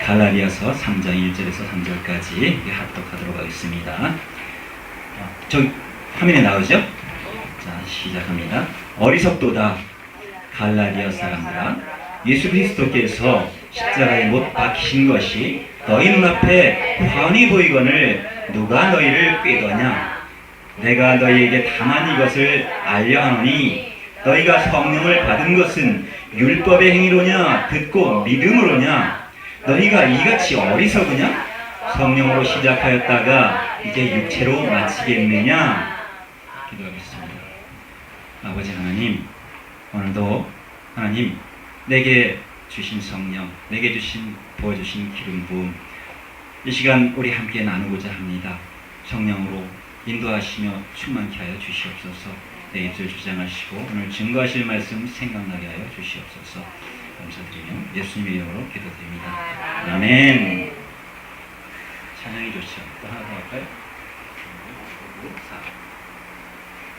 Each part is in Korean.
갈라디아서 3장 1절에서 3절까지 합독하도록 하겠습니다. 저기 화면에 나오죠? 자, 시작합니다. 어리석도다 갈라디아 사람들아, 예수 그리스도께서 십자가에 못 박히신 것이 너희 눈앞에 훤히 보이거늘 누가 너희를 꾀더냐? 내가 너희에게 다만 이것을 알려 하노니 너희가 성령을 받은 것은 율법의 행위로냐 듣고 믿음으로냐? 너희가 이같이 어리석으냐? 성령으로 시작하였다가 이제 육체로 마치겠느냐? 기도하겠습니다. 아버지 하나님, 오늘도 하나님 내게 주신 성령, 내게 주신 부어주신 기름 부음, 이 시간 우리 함께 나누고자 합니다. 성령으로 인도하시며 충만케 하여 주시옵소서. 내 입술 주장하시고 오늘 증거하실 말씀 생각나게 하여 주시옵소서. 감사드리며 예수님의 이름으로 기도드립니다. 아멘. 찬양이 좋죠. 또 하나 더 할까요?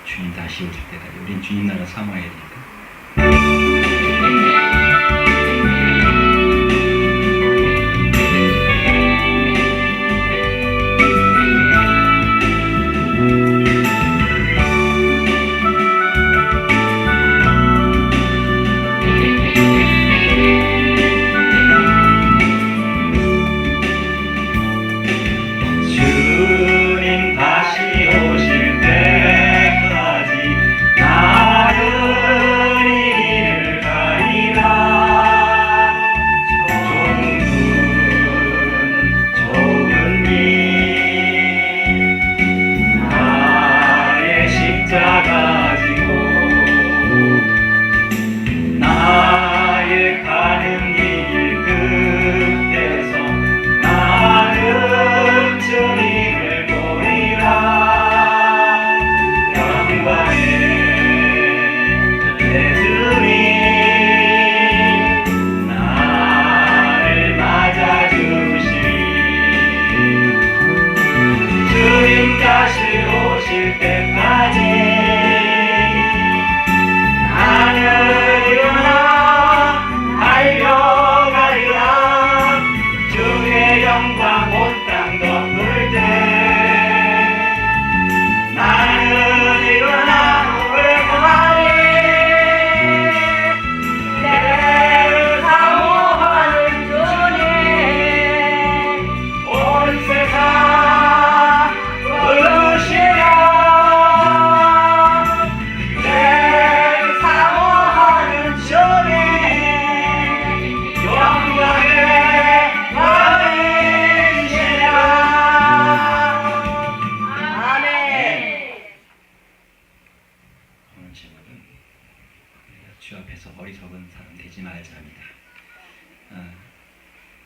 주님 다시 오실 때까지 우린 주님 나라 사모해야 되니까.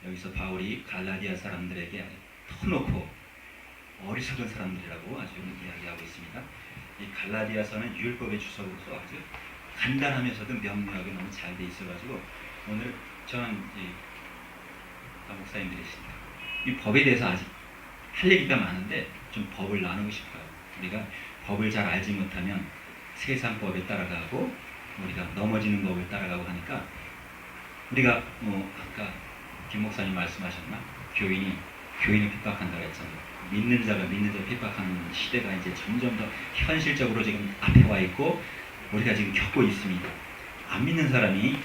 여기서 바울이 갈라디아 사람들에게 터놓고 어리석은 사람들이라고 아주 이야기하고 있습니다. 이 갈라디아서는 율법의 주석으로서 아주 간단하면서도 명료하게 너무 잘 돼 있어가지고 오늘 저는 목사님들이십니다. 이 법에 대해서 아직 할 얘기가 많은데 좀 법을 나누고 싶어요. 우리가 법을 잘 알지 못하면 세상 법에 따라가고 우리가 넘어지는 법을 따라가고 하니까 우리가 아까 김 목사님 말씀하셨나? 교인을 핍박한다고 했잖아요. 믿는 자가 핍박하는 시대가 이제 점점 더 현실적으로 지금 앞에 와 있고 우리가 지금 겪고 있습니다. 안 믿는 사람이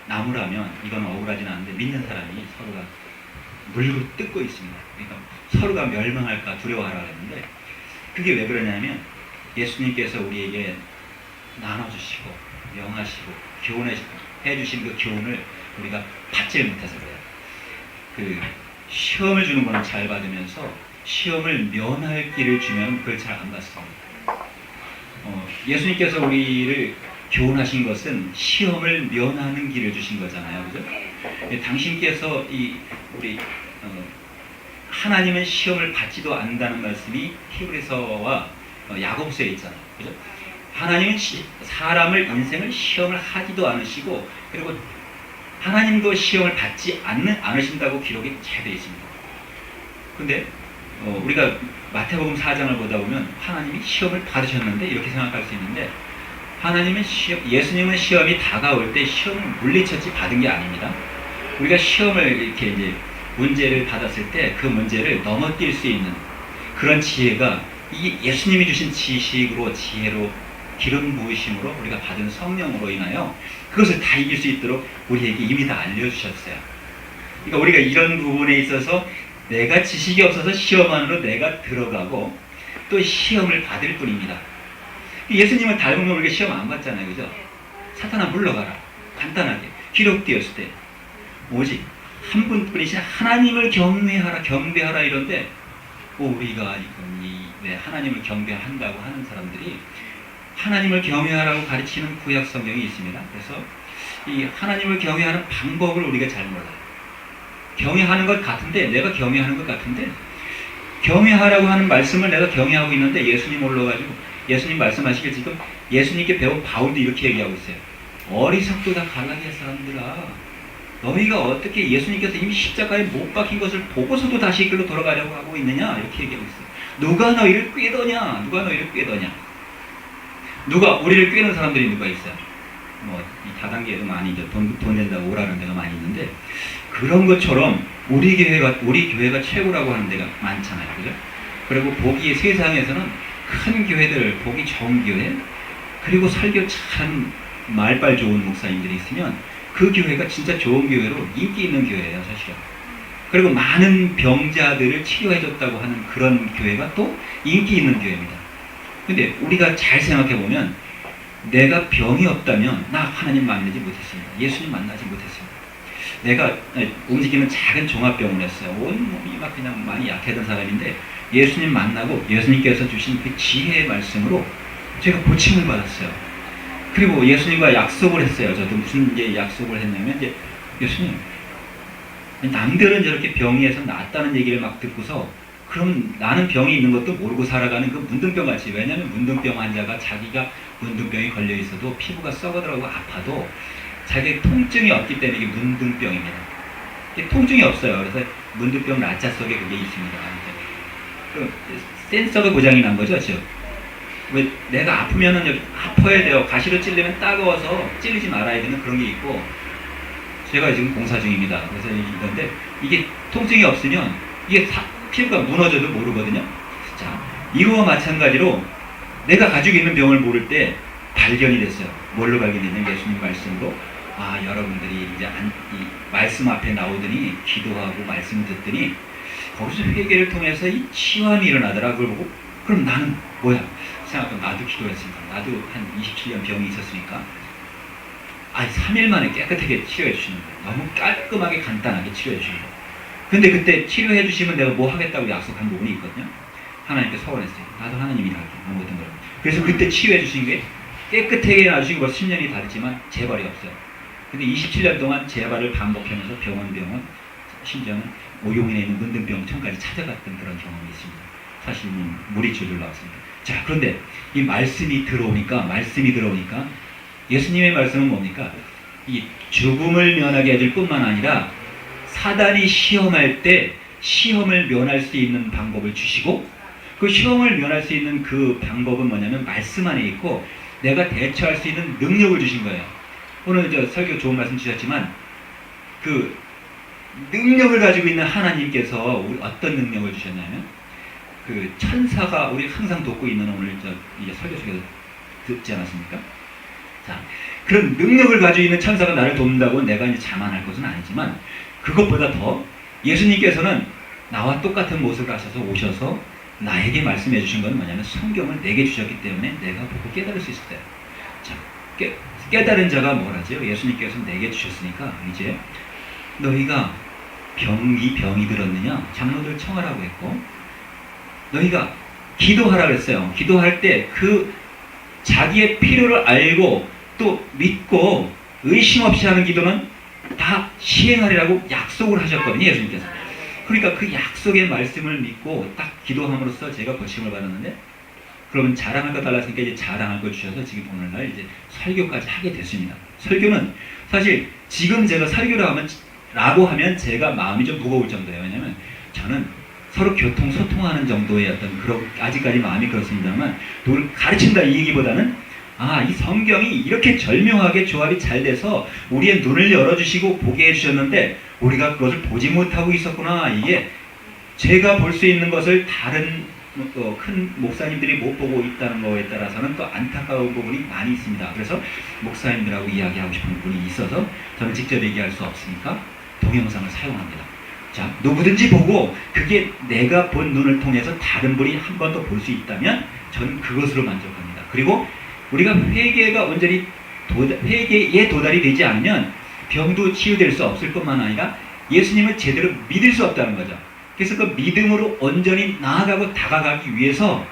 나무라면 이건 억울하진 않은데 믿는 사람이 서로가 물고 뜯고 있습니다. 그러니까 서로가 멸망할까 두려워하라 했는데 그게 왜 그러냐면 예수님께서 우리에게 나눠주시고 명하시고 교훈해 주신 그 교훈을 우리가 받지를 못해서 그래요. 그 시험을 주는 거는 잘 받으면서 시험을 면할 길을 주면 그걸 잘 안 받습니다. 예수님께서 우리를 교훈하신 것은 시험을 면하는 길을 주신 거잖아요, 그죠? 당신께서 우리 하나님은 시험을 받지도 않는다는 말씀이 히브리서와 야고보서에 있잖아요, 그죠? 하나님은 사람을 인생을 시험을 하지도 않으시고 그리고 하나님도 시험을 받지 않으신다고 기록이 잘 되어 있습니다. 근데 우리가 마태복음 4장을 보다 보면 하나님이 시험을 받으셨는데 이렇게 생각할 수 있는데 예수님은 시험이 다가올 때 시험을 물리쳤지 받은 게 아닙니다. 우리가 시험을 이렇게 이제 문제를 받았을 때 그 문제를 넘어뛸 수 있는 그런 지혜가 이 예수님이 주신 지식으로 지혜로 기름 부으심으로 우리가 받은 성령으로 인하여 그것을 다 이길 수 있도록 우리에게 이미 다 알려주셨어요. 그러니까 우리가 이런 부분에 있어서 내가 지식이 없어서 시험 안으로 내가 들어가고 또 시험을 받을 뿐입니다. 예수님을 닮으면 우리가 시험 안 받잖아요. 그죠? 사탄아 물러가라. 간단하게 기록되었을 때 오직 한 분뿐이신 하나님을 경배하라 이런데 우리가 하나님을 경배한다고 하는 사람들이 하나님을 경외하라고 가르치는 구약 성경이 있습니다. 그래서 이 하나님을 경외하는 방법을 우리가 잘 몰라요. 경외하는 것 같은데 내가 경외하는 것 같은데 경외하라고 하는 말씀을 내가 경외하고 있는데 예수님 올라가지고 예수님 말씀하시길 지금 예수님께 배운 바울도 이렇게 얘기하고 있어요. 어리석도다 갈라디아 사람들아, 너희가 어떻게 예수님께서 이미 십자가에 못 박힌 것을 보고서도 다시 이 길로 돌아가려고 하고 있느냐 이렇게 얘기하고 있어요. 누가 너희를 꾀더냐? 누가 너희를 꾀더냐? 누가 우리를 꾀는 사람들이 누가 있어요? 이 다단계에도 많이 이제 돈 낸다고 오라는 데가 많이 있는데 그런 것처럼 우리 교회가 최고라고 하는 데가 많잖아요, 그죠? 그리고 보기 세상에서는 큰 교회들, 보기 좋은 교회, 그리고 설교 참 말빨 좋은 목사님들이 있으면 그 교회가 진짜 좋은 교회로 인기 있는 교회예요, 사실은. 그리고 많은 병자들을 치료해줬다고 하는 그런 교회가 또 인기 있는 교회입니다. 근데 우리가 잘 생각해보면 내가 병이 없다면 나 하나님 만나지 못했습니다. 예수님 만나지 못했습니다. 내가 움직이는 작은 종합병원이었어요. 온몸이 막 그냥 많이 약해던 사람인데 예수님 만나고 예수님께서 주신 그 지혜의 말씀으로 제가 고침을 받았어요. 그리고 예수님과 약속을 했어요. 저도 무슨 이제 약속을 했냐면 이제 예수님, 남들은 저렇게 병이해서 낫다는 얘기를 막 듣고서 그럼 나는 병이 있는 것도 모르고 살아가는 그 문둥병 같이. 왜냐하면 문둥병 환자가 자기가 문둥병이 걸려 있어도 피부가 썩어들어가고 아파도 자기 통증이 없기 때문에 이게 문둥병입니다. 이게 통증이 없어요. 그래서 문둥병 라자 속에 그게 있습니다. 그 센서가 고장이 난 거죠, 지금. 왜 내가 아프면은 아파야 돼요. 가시로 찔리면 따가워서 찔리지 말아야 되는 그런 게 있고, 제가 지금 공사 중입니다. 그래서 이건데 이게 통증이 없으면 이게 피부가 무너져도 모르거든요. 자, 이거와 마찬가지로 내가 가지고 있는 병을 모를 때 발견이 됐어요. 뭘로 발견됐냐면 예수님 말씀으로 여러분들이 이제 이 말씀 앞에 나오더니 기도하고 말씀 듣더니 거기서 회개를 통해서 이 치유함이 일어나더라. 그걸 보고 그럼 나는 뭐야? 생각하면 나도 기도했으니까 나도 한 27년 병이 있었으니까 3일 만에 깨끗하게 치료해 주시는 거예요. 너무 깔끔하게 간단하게 치료해 주시는 거예요. 근데 그때 치료해 주시면 내가 뭐 하겠다고 약속한 부분이 있거든요. 하나님께 서원했어요. 나도 하나님이 할게. 아무것도 모르고. 그래서 그때 치유해 주신 게 깨끗하게 놔주신 거 10년이 다르지만 재발이 없어요. 근데 27년 동안 재발을 반복하면서 병원 심지어는 오용인에 있는 문둥병청까지 찾아갔던 그런 경험이 있습니다. 사실 물이 줄줄 나왔습니다. 자, 그런데 이 말씀이 들어오니까 예수님의 말씀은 뭡니까? 이 죽음을 면하게 해줄 뿐만 아니라 사단이 시험할 때 시험을 면할 수 있는 방법을 주시고, 그 시험을 면할 수 있는 그 방법은 뭐냐면 말씀 안에 있고 내가 대처할 수 있는 능력을 주신 거예요. 오늘 설교 좋은 말씀 주셨지만 그 능력을 가지고 있는 하나님께서 우리 어떤 능력을 주셨냐면 그 천사가 우리 항상 돕고 있는 오늘 이제 설교 속에서 듣지 않았습니까? 자, 그런 능력을 가지고 있는 천사가 나를 돕는다고 내가 이제 자만할 것은 아니지만 그것보다 더 예수님께서는 나와 똑같은 모습을 하셔서 오셔서 나에게 말씀해 주신 건 뭐냐면 성경을 내게 주셨기 때문에 내가 보고 깨달을 수 있었대요. 자, 깨달은 자가 뭘 하죠? 예수님께서 내게 주셨으니까 이제 너희가 병이 들었느냐? 장로들 청하라고 했고 너희가 기도하라고 했어요. 기도할 때 그 자기의 필요를 알고 또 믿고 의심 없이 하는 기도는 다 시행하리라고 약속을 하셨거든요, 예수님께서. 그러니까 그 약속의 말씀을 믿고 딱 기도함으로써 제가 고침을 받았는데, 그러면 자랑할 거 달랐으니까 이제 자랑할 걸 주셔서 지금 오늘날 이제 설교까지 하게 됐습니다. 설교는 사실 지금 제가 설교라고 하면 제가 마음이 좀 무거울 정도예요. 왜냐면 저는 서로 소통하는 정도의 어떤 그런 아직까지 마음이 그렇습니다만 누굴 가르친다 이 얘기보다는 이 성경이 이렇게 절묘하게 조합이 잘 돼서 우리의 눈을 열어주시고 보게 해주셨는데 우리가 그것을 보지 못하고 있었구나. 이게 제가 볼 수 있는 것을 다른 큰 목사님들이 못 보고 있다는 거에 따라서는 또 안타까운 부분이 많이 있습니다. 그래서 목사님들하고 이야기하고 싶은 부분이 있어서 저는 직접 얘기할 수 없으니까 동영상을 사용합니다. 자, 누구든지 보고 그게 내가 본 눈을 통해서 다른 분이 한 번 더 볼 수 있다면 저는 그것으로 만족합니다. 그리고 우리가 회개가 온전히 회개에 도달이 되지 않으면 병도 치유될 수 없을 뿐만 아니라 예수님을 제대로 믿을 수 없다는 거죠. 그래서 그 믿음으로 온전히 나아가고 다가가기 위해서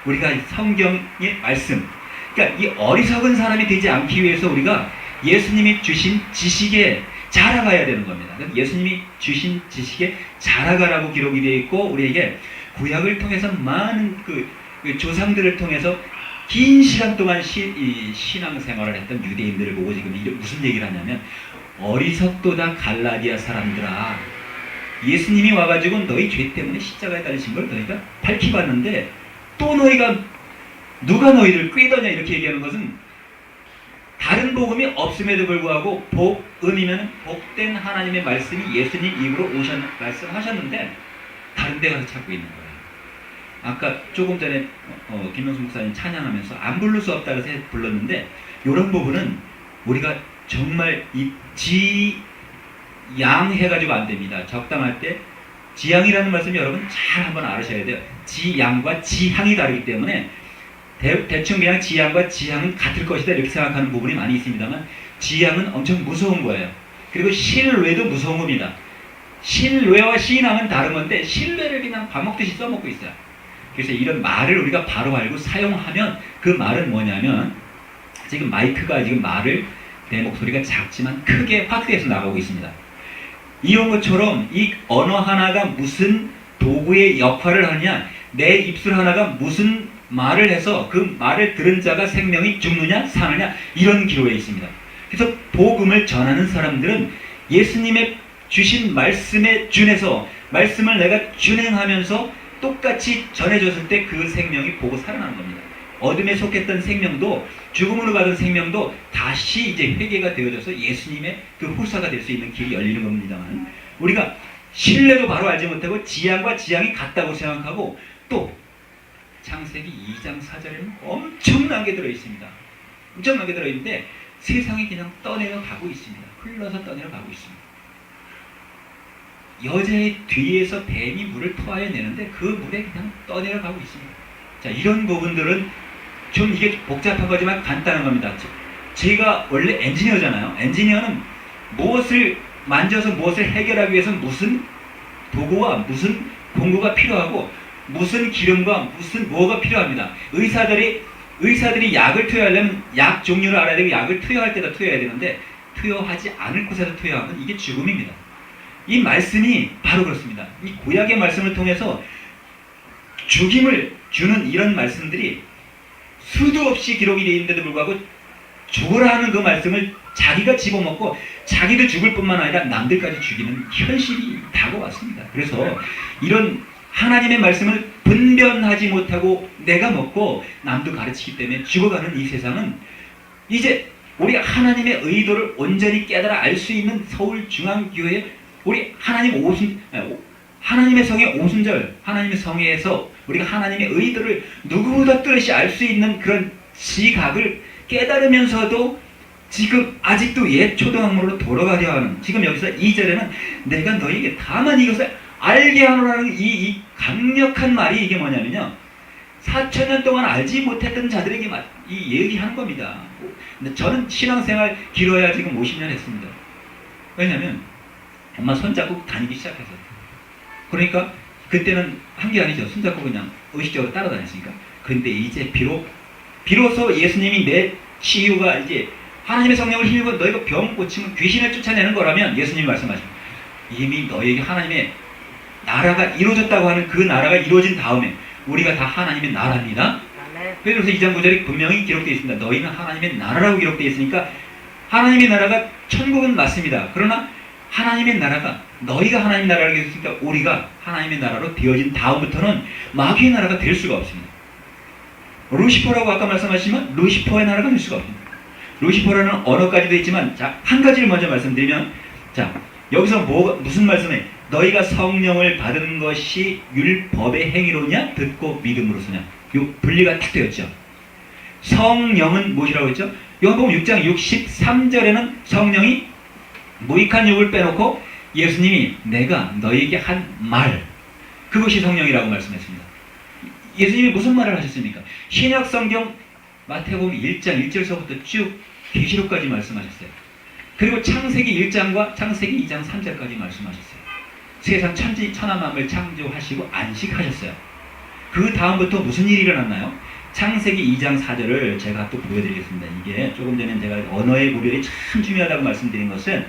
우리가 성경의 말씀, 그러니까 이 어리석은 사람이 되지 않기 위해서 우리가 예수님이 주신 지식에 자라가야 되는 겁니다. 예수님이 주신 지식에 자라가라고 기록이 되어 있고, 우리에게 구약을 통해서 많은 그 조상들을 통해서 긴 시간 동안 신앙생활을 했던 유대인들을 보고 지금 무슨 얘기를 하냐면, 어리석도다 갈라디아 사람들아, 예수님이 와가지고 너희 죄 때문에 십자가에 달리신 걸 너희가 밝히봤는데 또 너희가 누가 너희를 꾀더냐 이렇게 얘기하는 것은, 다른 복음이 없음에도 불구하고 복음이면 복된 하나님의 말씀이 예수님 입으로 말씀하셨는데 다른 데 가서 찾고 있는 거예요. 아까 조금 전에 김명수 목사님 찬양하면서 안 부를 수 없다 해서 불렀는데, 이런 부분은 우리가 정말 이 지양해가지고 안 됩니다. 적당할 때 지양이라는 말씀 여러분 잘 한번 알으셔야 돼요. 지양과 지향이 다르기 때문에 대충 그냥 지양과 지향은 같을 것이다 이렇게 생각하는 부분이 많이 있습니다만, 지향은 엄청 무서운 거예요. 그리고 신뢰도 무서운 겁니다. 신뢰와 신앙은 다른 건데 신뢰를 그냥 밥 먹듯이 써먹고 있어요. 그래서 이런 말을 우리가 바로 알고 사용하면, 그 말은 뭐냐면, 지금 마이크가 지금 말을 내 목소리가 작지만 크게 확대해서 나가고 있습니다. 이런 것처럼 이 언어 하나가 무슨 도구의 역할을 하느냐, 내 입술 하나가 무슨 말을 해서 그 말을 들은 자가 생명이 죽느냐 사느냐, 이런 기로에 있습니다. 그래서 복음을 전하는 사람들은 예수님의 주신 말씀에 준해서 말씀을 내가 준행하면서 똑같이 전해줬을 때 그 생명이 보고 살아나는 겁니다. 어둠에 속했던 생명도, 죽음으로 가던 생명도 다시 이제 회개가 되어져서 예수님의 그 후사가 될 수 있는 길이 열리는 겁니다만, 우리가 신뢰도 바로 알지 못하고 지향과 지향이 같다고 생각하고, 또 창세기 2장 4절에는 엄청나게 들어있습니다. 엄청나게 들어있는데 세상이 그냥 떠내려가고 있습니다. 흘러서 떠내려가고 있습니다. 여자의 뒤에서 뱀이 물을 토하여 내는데 그 물에 그냥 떠내려가고 있습니다. 자, 이런 부분들은 좀 이게 복잡한 거지만 간단한 겁니다. 제가 원래 엔지니어잖아요. 엔지니어는 무엇을 만져서 무엇을 해결하기 위해서 무슨 도구와 무슨 공구가 필요하고 무슨 기름과 무슨 뭐가 필요합니다. 의사들이 약을 투여하려면 약 종류를 알아야 되고, 약을 투여할 때다 투여해야 되는데 투여하지 않을 곳에서 투여하면 이게 죽음입니다. 이 말씀이 바로 그렇습니다. 이 구약의 말씀을 통해서 죽임을 주는 이런 말씀들이 수도 없이 기록이 되어 있는데도 불구하고 죽으라 하는 그 말씀을 자기가 집어먹고 자기도 죽을 뿐만 아니라 남들까지 죽이는 현실이 다가왔습니다. 그래서 이런 하나님의 말씀을 분별하지 못하고 내가 먹고 남도 가르치기 때문에 죽어가는 이 세상은, 이제 우리 하나님의 의도를 온전히 깨달아 알 수 있는 서울중앙교회, 우리 하나님의 성의 오순절, 하나님의 성에서 우리가 하나님의 의도를 누구보다 뚜렷이 알 수 있는 그런 지각을 깨달으면서도 지금 아직도 옛 초등학문으로 돌아가려 하는, 지금 여기서 2절에는 내가 너희에게 다만 이것을 알게 하노라는 이 강력한 말이 이게 뭐냐면요, 4,000년 동안 알지 못했던 자들에게 이 얘기하는 겁니다. 근데 저는 신앙생활 길어야 지금 50년 했습니다. 왜냐면 엄마 손잡고 다니기 시작해서. 그러니까 그때는 한 게 아니죠. 손잡고 그냥 의식적으로 따라다녔으니까. 근데 이제 비로소 예수님이 내 치유가, 이제 하나님의 성령을 힘입어 너희가 병 고치면 귀신을 쫓아내는 거라면, 예수님이 말씀하십니다. 이미 너희에게 하나님의 나라가 이루어졌다고 하는 그 나라가 이루어진 다음에 우리가 다 하나님의 나라입니다. 그래서 2장 9절에 분명히 기록되어 있습니다. 너희는 하나님의 나라라고 기록되어 있으니까 하나님의 나라가 천국은 맞습니다. 그러나 하나님의 나라가, 너희가 하나님의 나라라고 했으니까 우리가 하나님의 나라로 되어진 다음부터는 마귀의 나라가 될 수가 없습니다. 루시퍼라고 아까 말씀하셨지만 루시퍼의 나라가 될 수가 없습니다. 루시퍼라는 언어까지도 있지만, 자, 한 가지를 먼저 말씀드리면, 자, 여기서 무슨 말씀에 너희가 성령을 받은 것이 율법의 행위로냐 듣고 믿음으로서냐. 요 분리가 딱 되었죠. 성령은 무엇이라고 했죠? 요한복음 6장 63절에는 성령이 무익한 욕을 빼놓고 예수님이 내가 너희에게 한 말, 그것이 성령이라고 말씀했습니다. 예수님이 무슨 말을 하셨습니까? 신약 성경 마태복음 1장 1절서부터 쭉 계시록까지 말씀하셨어요. 그리고 창세기 1장과 창세기 2장 3절까지 말씀하셨어요. 세상 천하 만물 창조하시고 안식하셨어요. 그 다음부터 무슨 일이 일어났나요? 창세기 2장 4절을 제가 또 보여드리겠습니다. 이게 조금 전에 제가 언어의 구별이 참 중요하다고 말씀드린 것은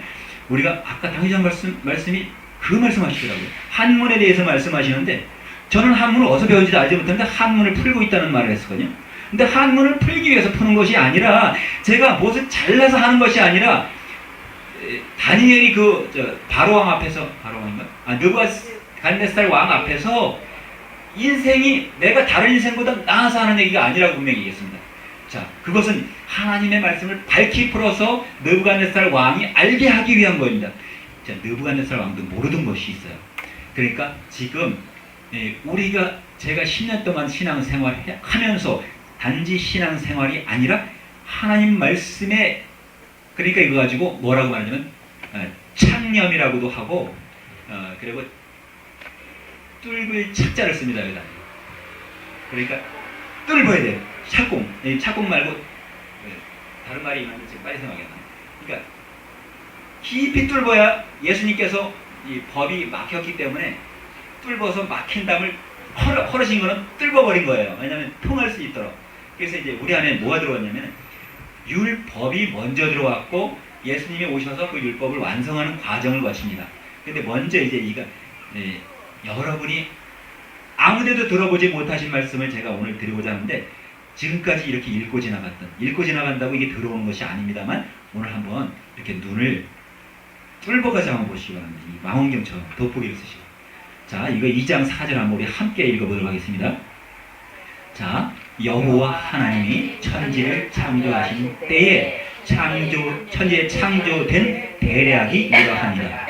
우리가 아까 당회장 말씀이 그 말씀하시더라고요. 한문에 대해서 말씀하시는데 저는 한문을 어디서 배운지도 알지 못했는데 한문을 풀고 있다는 말을 했었거든요. 근데 한문을 풀기 위해서 푸는 것이 아니라 제가 무엇을 잘라서 하는 것이 아니라 다니엘이 바로왕 앞에서 느부갓네살 왕 앞에서 인생이 내가 다른 인생보다 나아서 하는 얘기가 아니라고 분명히 얘기했습니다. 자, 그것은 하나님의 말씀을 밝히 풀어서 느부갓네살 왕이 알게 하기 위한 겁니다. 자, 느부갓네살 왕도 모르던 것이 있어요. 그러니까 지금 제가 10년 동안 신앙생활 하면서 단지 신앙생활이 아니라 하나님 말씀에, 그러니까 이거 가지고 뭐라고 말하냐면 창념이라고도 하고 그리고 뚫을 착자를 씁니다. 여기다. 그러니까 뚫어야 돼요. 착공 말고 다른 말이 있는데 지금 빨리 생각이 안 나요. 그러니까 깊이 뚫어야 예수님께서 이 법이 막혔기 때문에 뚫어서 막힌 담을 헐어진 거는 뚫어버린 거예요. 왜냐하면 통할 수 있도록. 그래서 이제 우리 안에 뭐가 들어왔냐면 율법이 먼저 들어왔고 예수님이 오셔서 그 율법을 완성하는 과정을 거칩니다. 근데 먼저 이제 여러분이 아무데도 들어보지 못하신 말씀을 제가 오늘 드리고자 하는데 지금까지 이렇게 읽고 지나간다고 이게 들어오는 것이 아닙니다만 오늘 한번 이렇게 눈을 뚫어가지고 한번 보시기 바랍니다. 이 망원경처럼 돋보기를 쓰시고. 자, 이거 2장 4절 한번 우리 함께 읽어보도록 하겠습니다. 자, 여호와 하나님이 천지를 창조하신 때에 천지에 창조된 대략이 이러하니라.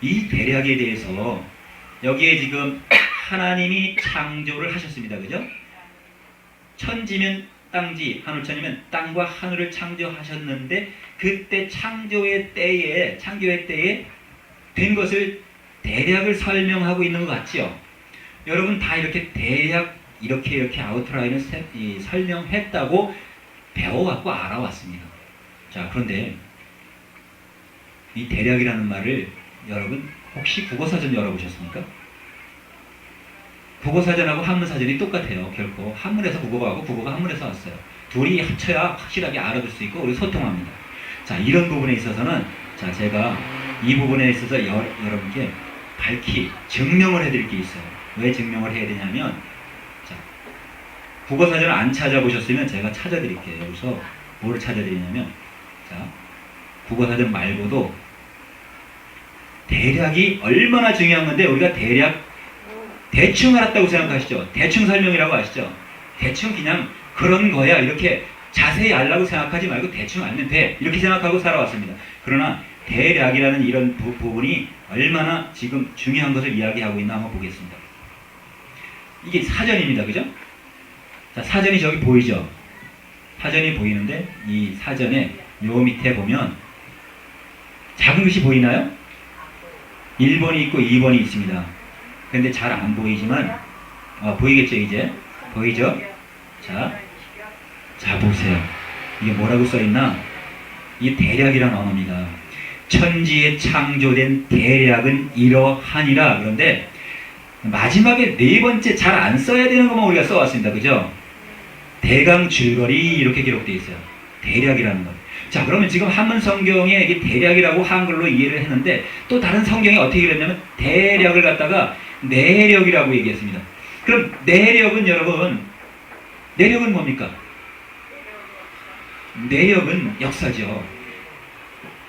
이 대략에 대해서 여기에 지금 하나님이 창조를 하셨습니다. 그죠? 천지면 땅지, 하늘천이면 땅과 하늘을 창조하셨는데 그때 창조의 때에 된 것을 대략을 설명하고 있는 것 같죠? 여러분 다 이렇게 대략 이렇게 아우트라인을 설명했다고 배워갖고 알아왔습니다. 자, 그런데 이 대략이라는 말을 여러분 혹시 국어사전 열어보셨습니까? 국어사전하고 한문사전이 똑같아요. 결코 한문에서 국어가 하고 국어가 한문에서 왔어요. 둘이 합쳐야 확실하게 알아둘 수 있고 우리 소통합니다. 자, 이런 부분에 있어서는 자, 제가 이 부분에 있어서 여러분께 밝히 증명을 해드릴 게 있어요. 왜 증명을 해야 되냐면 자, 국어사전을 안 찾아보셨으면 제가 찾아드릴게요. 여기서 뭐를 찾아드리냐면 자, 국어사전 말고도 대략이 얼마나 중요한 건데 우리가 대충 알았다고 생각하시죠? 대충 설명이라고 아시죠? 대충 그냥 그런 거야 이렇게 자세히 알라고 생각하지 말고 대충 알면 돼 이렇게 생각하고 살아왔습니다. 그러나 대략이라는 이런 부분이 얼마나 지금 중요한 것을 이야기하고 있나 한번 보겠습니다. 이게 사전입니다. 그죠? 자, 사전이 저기 보이죠? 사전이 보이는데 이 사전에 요 밑에 보면 작은 글씨 보이나요? 1번이 있고 2번이 있습니다. 근데 잘 안 보이지만 보이겠죠? 이제 보이죠? 자 보세요. 이게 뭐라고 써있나? 이게 대략이라는 언어입니다. 천지에 창조된 대략은 이러하니라. 그런데 마지막에 네 번째 잘 안 써야 되는 것만 우리가 써왔습니다. 그죠? 대강 줄거리 이렇게 기록되어 있어요. 대략이라는 것. 자, 그러면 지금 한문 성경에 이게 대략이라고 한글로 이해를 했는데 또 다른 성경이 어떻게 그랬냐면 대략을 갖다가 내력이라고 얘기했습니다. 그럼 내력은 여러분, 내력은 뭡니까? 내력은 역사죠.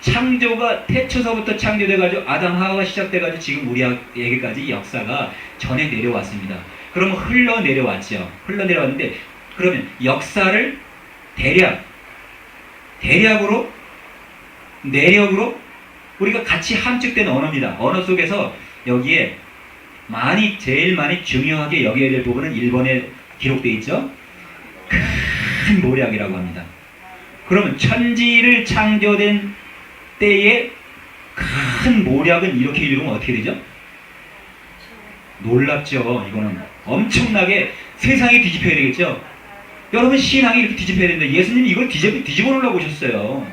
창조가 태초서부터 창조돼가지고 아담 하와가 시작돼가지고 지금 우리에게까지 역사가 전해 내려왔습니다. 그러면 흘러내려왔죠. 흘러내려왔는데 그러면 역사를 내력으로 우리가 같이 함축된 언어입니다. 언어 속에서 여기에 제일 많이 중요하게 여겨야 될 부분은 1번에 기록되어 있죠. 큰 모략이라고 합니다. 그러면 천지를 창조된 때에 큰 모략은 이렇게 읽으면 어떻게 되죠? 놀랍죠. 이거는 엄청나게 세상이 뒤집혀야 되겠죠. 여러분 신앙이 이렇게 뒤집혀야 된다. 예수님이 이걸 뒤집어 놓으려고 오셨어요.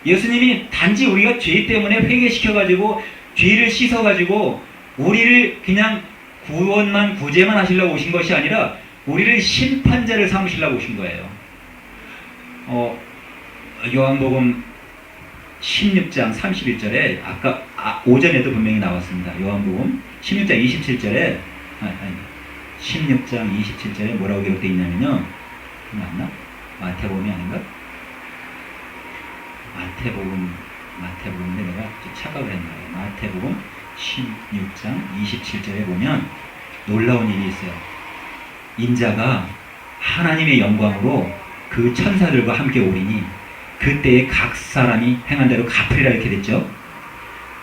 예수님이 단지 우리가 죄 때문에 회개시켜가지고 죄를 씻어가지고 우리를 그냥 구제만 하시려고 오신 것이 아니라 우리를 심판자를 삼으시려고 오신 거예요. 요한복음 16장 31절에 아까 오전에도 분명히 나왔습니다. 요한복음 16장 27절에 16장 27절에 뭐라고 기록되어 있냐면요. 맞나? 마태복음이 아닌가? 마태복음인데 내가 좀 착각을 했나요? 마태복음 16장 27절에 보면 놀라운 일이 있어요. 인자가 하나님의 영광으로 그 천사들과 함께 오리니 그때에 각 사람이 행한 대로 갚으리라 이렇게 됐죠.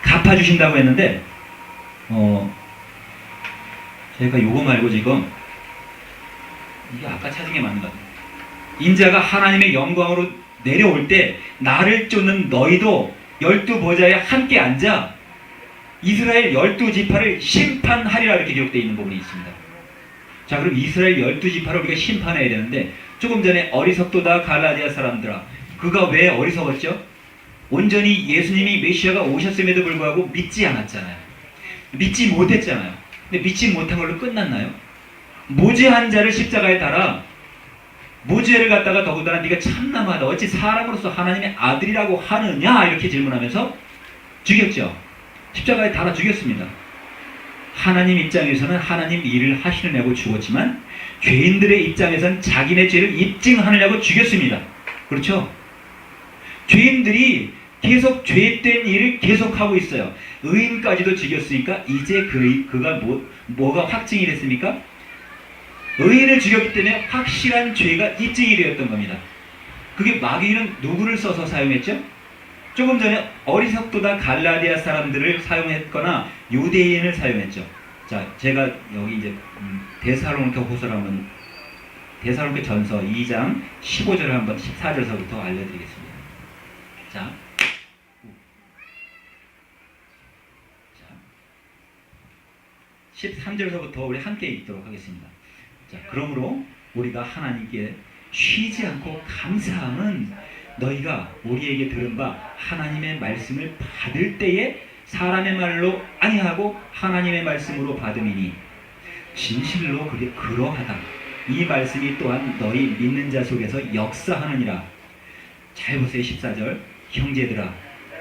갚아주신다고 했는데 제가 요거 말고 지금 이게 아까 찾은 게 맞는 것 같아요. 인자가 하나님의 영광으로 내려올 때 나를 쫓는 너희도 12보좌에 함께 앉아 이스라엘 12지파를 심판하리라 이렇게 기록되어 있는 부분이 있습니다. 자, 그럼 이스라엘 12지파를 우리가 심판해야 되는데 조금 전에 어리석도다 갈라디아 사람들아, 그가 왜 어리석었죠? 온전히 예수님이 메시아가 오셨음에도 불구하고 믿지 않았잖아요. 믿지 못했잖아요. 근데 믿지 못한 걸로 끝났나요? 무죄한 자를 십자가에 달아 무죄를 갖다가 더군다나 네가 참남하다 어찌 사람으로서 하나님의 아들이라고 하느냐 이렇게 질문하면서 죽였죠. 십자가에 달아 죽였습니다. 하나님 입장에서는 하나님 일을 하시느냐고 죽었지만 죄인들의 입장에서는 자기네 죄를 입증하느냐고 죽였습니다. 그렇죠? 죄인들이 계속 죄된 일을 계속하고 있어요. 의인까지도 죽였으니까 이제 그가 뭐가 확증이 됐습니까? 의인을 죽였기 때문에 확실한 죄가 입증이 되었던 겁니다. 그게 마귀는 누구를 써서 사용했죠? 조금 전에 어리석도다 갈라디아 사람들을 사용했거나 유대인을 사용했죠. 자, 제가 여기 이제 데살로니가 후서를 한번 데살로니가 전서 2장 15절을 한번 14절서부터 알려드리겠습니다. 자, 13절서부터 우리 함께 읽도록 하겠습니다. 자, 그러므로 우리가 하나님께 쉬지 않고 감사함은 너희가 우리에게 들은 바 하나님의 말씀을 받을 때에 사람의 말로 아니하고 하나님의 말씀으로 받음이니 진실로 그러하다. 이 말씀이 또한 너희 믿는 자 속에서 역사하느니라. 잘 보세요. 14절. 형제들아,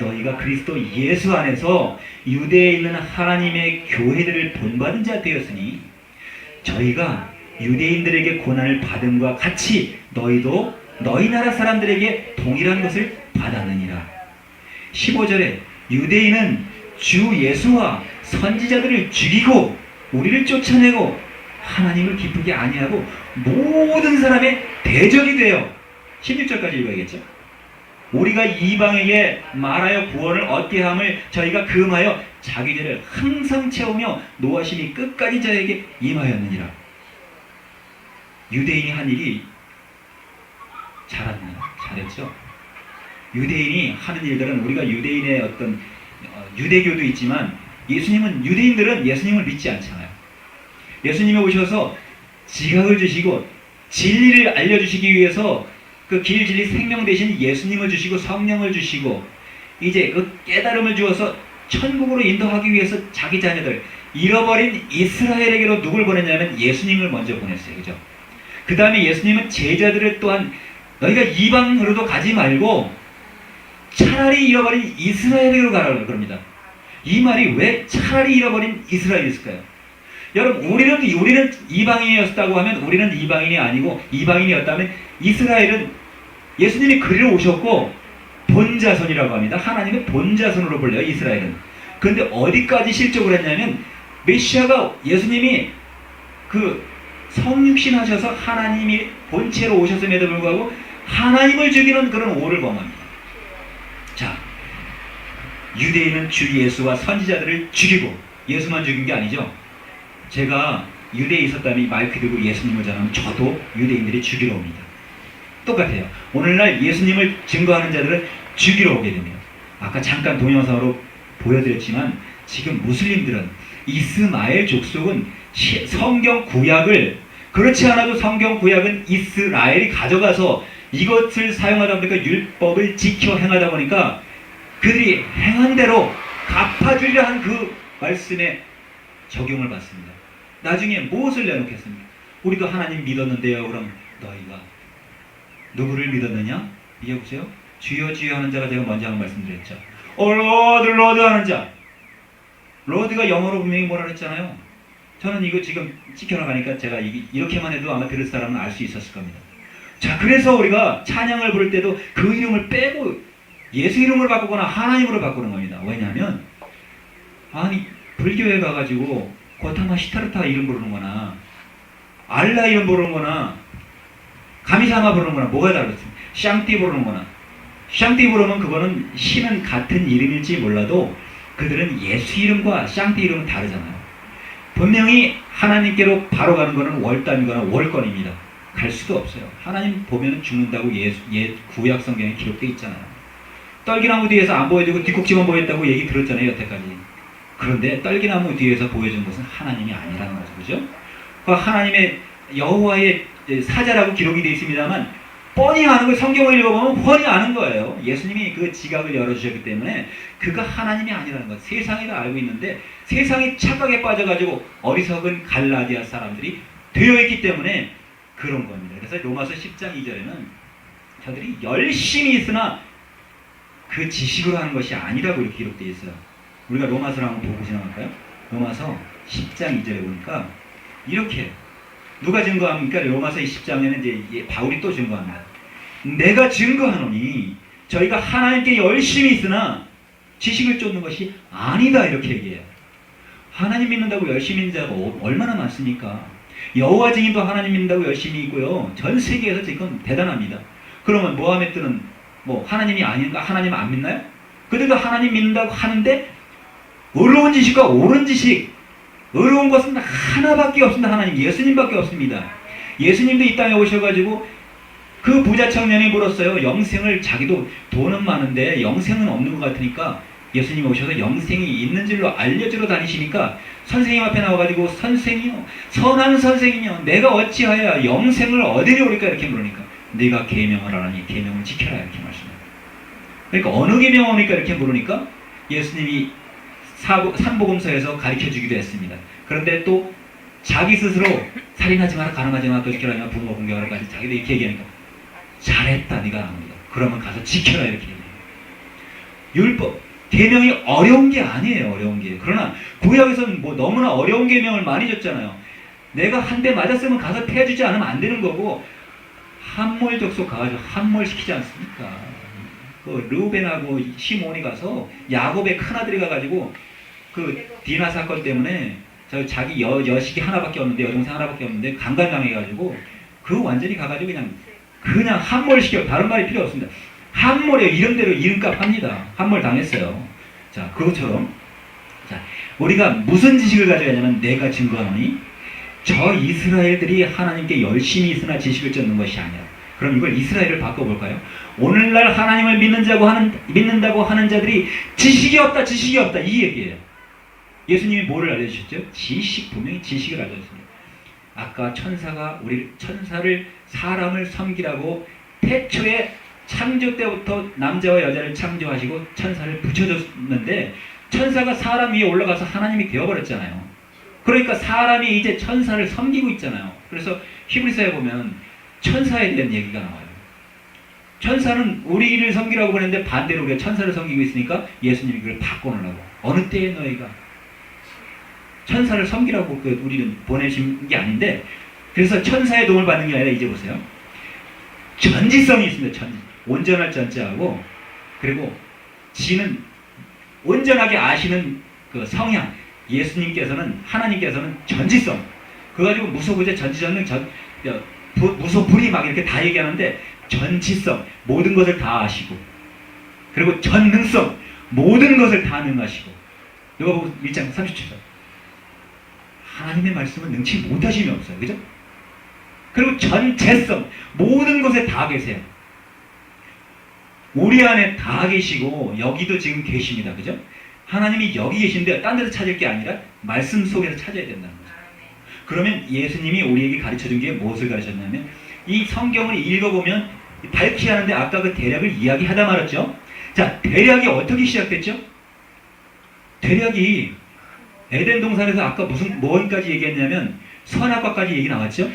너희가 그리스도 예수 안에서 유대에 있는 하나님의 교회들을 본받은 자 되었으니 저희가 유대인들에게 고난을 받음과 같이 너희도 너희 나라 사람들에게 동일한 것을 받았느니라. 15절에 유대인은 주 예수와 선지자들을 죽이고 우리를 쫓아내고 하나님을 기쁘게 아니하고 모든 사람의 대적이 되어 16절까지 읽어야겠죠. 우리가 이방에게 말하여 구원을 얻게 함을 저희가 금하여 자기 죄를 항상 채우며 노하심이 끝까지 저에게 임하였느니라. 유대인이 한 일이 잘했죠. 유대인이 하는 일들은 우리가 유대인의 어떤 유대교도 있지만 유대인들은 예수님을 믿지 않잖아요. 예수님이 오셔서 지각을 주시고 진리를 알려주시기 위해서 그 길, 진리, 생명 대신 예수님을 주시고 성령을 주시고 이제 그 깨달음을 주어서 천국으로 인도하기 위해서 자기 자녀들 잃어버린 이스라엘에게로 누굴 보냈냐면 예수님을 먼저 보냈어요. 그죠? 그 다음에 예수님은 제자들을 또한 너희가 이방으로도 가지 말고 차라리 잃어버린 이스라엘에게로 가라고 그럽니다. 이 말이 왜 차라리 잃어버린 이스라엘이었을까요? 여러분, 우리는 이방인이었다고 하면 우리는 이방인이 아니고 이방인이었다면 이스라엘은 예수님이 그리로 오셨고 본자손이라고 합니다. 하나님의 본자손으로 불려요, 이스라엘은. 그런데 어디까지 실족을 했냐면 메시아가 예수님이 그 성육신 하셔서 하나님이 본체로 오셨음에도 불구하고 하나님을 죽이는 그런 오를 범합니다. 자, 유대인은 주 예수와 선지자들을 죽이고, 예수만 죽인 게 아니죠. 제가 유대에 있었다면 마이크 들고 예수님을 전하면 저도 유대인들이 죽이러 옵니다. 똑같아요. 오늘날 예수님을 증거하는 자들은 죽이러 오게 됩니다. 아까 잠깐 동영상으로 보여드렸지만 지금 무슬림들은, 이스마엘 족속은 성경 구약을, 그렇지 않아도 성경 구약은 이스라엘이 가져가서 이것을 사용하다 보니까, 율법을 지켜 행하다 보니까 그들이 행한 대로 갚아주려 한 그 말씀에 적용을 받습니다. 나중에 무엇을 내놓겠습니까? 우리도 하나님 믿었는데요. 그럼 너희가 누구를 믿었느냐? 이게 보세요. 주여 주여 하는 자가, 제가 먼저 한 말씀드렸죠. 로드 로드 하는 자. 로드가 영어로 분명히 뭐라 그랬잖아요. 저는 이거 지금 찍혀나가니까 제가 이렇게만 해도 아마 들을 사람은 알 수 있었을 겁니다. 자, 그래서 우리가 찬양을 부를 때도 그 이름을 빼고 예수 이름을 바꾸거나 하나님으로 바꾸는 겁니다. 왜냐하면 아니 불교에 가가지고 고타마 시타르타 이름 부르는 거나 알라 이름 부르는 거나 가미사마 부르는 거나 뭐가 다르겠습니까? 샹띠 부르는 거나, 샹띠 부르면 그거는 신은 같은 이름일지 몰라도 그들은 예수 이름과 샹띠 이름은 다르잖아요. 분명히 하나님께로 바로 가는 거는 월단이거나 월권입니다. 갈 수도 없어요. 하나님 보면 죽는다고 구약 성경에 기록되어 있잖아요. 떨기나무 뒤에서 안 보여주고 뒷꼭지만 보였다고 얘기 들었잖아요, 여태까지. 그런데 떨기나무 뒤에서 보여준 것은 하나님이 아니라는 거죠. 그죠? 그 하나님의 여호와의 사자라고 기록이 되어 있습니다만 뻔히 아는 거, 성경을 읽어보면 뻔히 아는 거예요. 예수님이 그 지각을 열어주셨기 때문에 그가 하나님이 아니라는 것. 세상이 다 알고 있는데 세상이 착각에 빠져가지고 어리석은 갈라디아 사람들이 되어있기 때문에 그런 겁니다. 그래서 로마서 10장 2절에는 저들이 열심히 있으나 그 지식으로 하는 것이 아니라고 이렇게 기록되어 있어요. 우리가 로마서를 한번 보고 지나갈까요? 로마서 10장 2절에 보니까 이렇게 누가 증거합니까? 로마서 10장에는 이제 바울이 또 증거합니다. 내가 증거하노니 저희가 하나님께 열심히 있으나 지식을 쫓는 것이 아니다, 이렇게 얘기해요. 하나님 믿는다고 열심히 있는 자가 얼마나 많습니까? 여호와 증인도 하나님 믿는다고 열심히 있고요. 전 세계에서 지금 대단합니다. 그러면 모하메드는 뭐 하나님이 아닌가? 하나님 안 믿나요? 그들도 하나님 믿는다고 하는데 의로운 지식과 옳은 지식, 의로운 것은 하나밖에 없습니다. 하나님, 예수님밖에 없습니다. 예수님도 이 땅에 오셔가지고 그 부자 청년이 물었어요. 영생을, 자기도 돈은 많은데 영생은 없는 것 같으니까 예수님이 오셔서 영생이 있는 줄로 알려주러 다니시니까 선생님 앞에 나와가지고 선생이요, 선한 선생이요, 내가 어찌하여 영생을 얻으려 오리까? 이렇게 물으니까 네가 계명을 하라니 계명을 지켜라, 이렇게 말씀해요. 그러니까 어느 계명입니까? 이렇게 물으니까 예수님이 삼복음서에서 가르쳐주기도 했습니다. 그런데 또 자기 스스로 살인하지 마라, 가늠하지 마라, 또 지켜라, 부모 공경하라까지 자기도 이렇게 얘기하니까 잘했다, 네가 합니다. 그러면 가서 지켜라, 이렇게 얘기해요. 율법, 계명이 어려운 게 아니에요. 어려운 게. 그러나 구약에서는 뭐 너무나 어려운 계명을 많이 줬잖아요. 내가 한 대 맞았으면 가서 패주지 않으면 안 되는 거고, 함몰 족속 가가지고 함몰 시키지 않습니까? 그 르우벤하고 시몬이 가서 야곱의 큰아들이 가가지고 그 디나 사건 때문에 자기 여식이 하나밖에 없는데, 여동생 하나밖에 없는데 강간당해가지고 그 완전히 가가지고 그냥 함몰시켜. 다른 말이 필요 없습니다. 함몰이에요. 이름대로 이름값 합니다. 함몰 당했어요. 자, 그것처럼 자, 우리가 무슨 지식을 가져야 하냐면 내가 증거하노니 저 이스라엘들이 하나님께 열심히 있으나 지식을 쫓는 것이 아니라. 그럼 이걸 이스라엘을 바꿔볼까요? 오늘날 하나님을 믿는다고 하는 자들이 지식이 없다, 지식이 없다, 이 얘기예요. 예수님이 뭐를 알려주셨죠? 분명히 지식을 알려주셨습니다. 아까 천사를 사람을 섬기라고 태초에 창조 때부터 남자와 여자를 창조하시고 천사를 붙여줬는데 천사가 사람 위에 올라가서 하나님이 되어버렸잖아요. 그러니까 사람이 이제 천사를 섬기고 있잖아요. 그래서 히브리서에 보면 천사에 대한 얘기가 나와요. 천사는 우리를 섬기라고 그랬는데 반대로 우리가 천사를 섬기고 있으니까 예수님이 그걸 바꿔놓으라고. 어느 때에 너희가 천사를 섬기라고 우리는 보내신 게 아닌데, 그래서 천사의 도움을 받는 게 아니라 이제 보세요. 전지성이 있습니다. 온전할 전자하고, 그리고 지는 온전하게 아시는 그 성향. 예수님께서는, 하나님께서는 전지성. 그거 가지고 무소부재, 전지전능, 무소불위 막 이렇게 다 얘기하는데 전지성, 모든 것을 다 아시고, 그리고 전능성, 모든 것을 다 능하시고. 누가복음 1장 30절. 하나님의 말씀은 능치 못하심이 없어요. 그죠? 그리고 전재성, 모든 것에 다 계세요. 우리 안에 다 계시고 여기도 지금 계십니다. 그죠? 하나님이 여기 계신데 딴 데서 찾을 게 아니라 말씀 속에서 찾아야 된다는 거죠. 그러면 예수님이 우리에게 가르쳐준 게 무엇을 가르쳤냐면, 이 성경을 읽어보면 밝히 하는데 아까 그 대략을 이야기하다 말았죠. 자, 대략이 어떻게 시작됐죠? 대략이 에덴 동산에서 아까 뭔까지 얘기했냐면 선악과까지 얘기 나왔죠.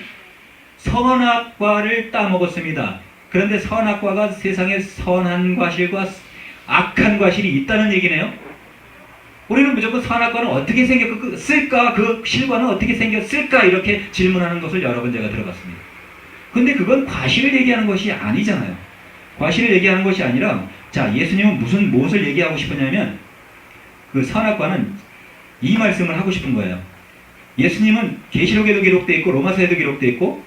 선악과를 따먹었습니다. 그런데 선악과가 세상에 선한 과실과 악한 과실이 있다는 얘기네요. 우리는 무조건 선악과는 어떻게 생겼을까, 그 실과는 어떻게 생겼을까, 이렇게 질문하는 것을 여러 번 제가 들어봤습니다. 근데 그건 과실을 얘기하는 것이 아니잖아요. 과실을 얘기하는 것이 아니라, 자, 예수님은 무엇을 얘기하고 싶었냐면, 그 선악과는 이 말씀을 하고 싶은 거예요. 예수님은 계시록에도 기록되어 있고 로마서에도 기록되어 있고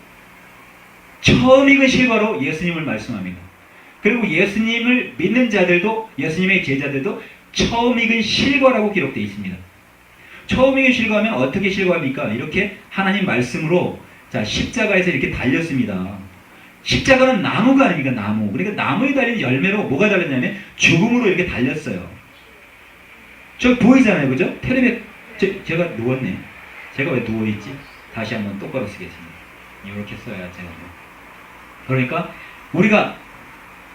처음 익은 실과로 예수님을 말씀합니다. 그리고 예수님을 믿는 자들도, 예수님의 제자들도 처음 익은 실과라고 기록되어 있습니다. 처음 익은 실과면 어떻게 실과입니까? 이렇게 하나님 말씀으로, 자, 십자가에서 이렇게 달렸습니다. 십자가는 나무가 아닙니까? 나무. 그러니까 나무에 달린 열매로 뭐가 달렸냐면 죽음으로 이렇게 달렸어요. 저 보이잖아요. 그죠? 텔레비, 제가 누웠네. 제가 왜 누워있지? 다시 한번 똑바로 쓰겠습니다. 이렇게 써야 제가. 그러니까 우리가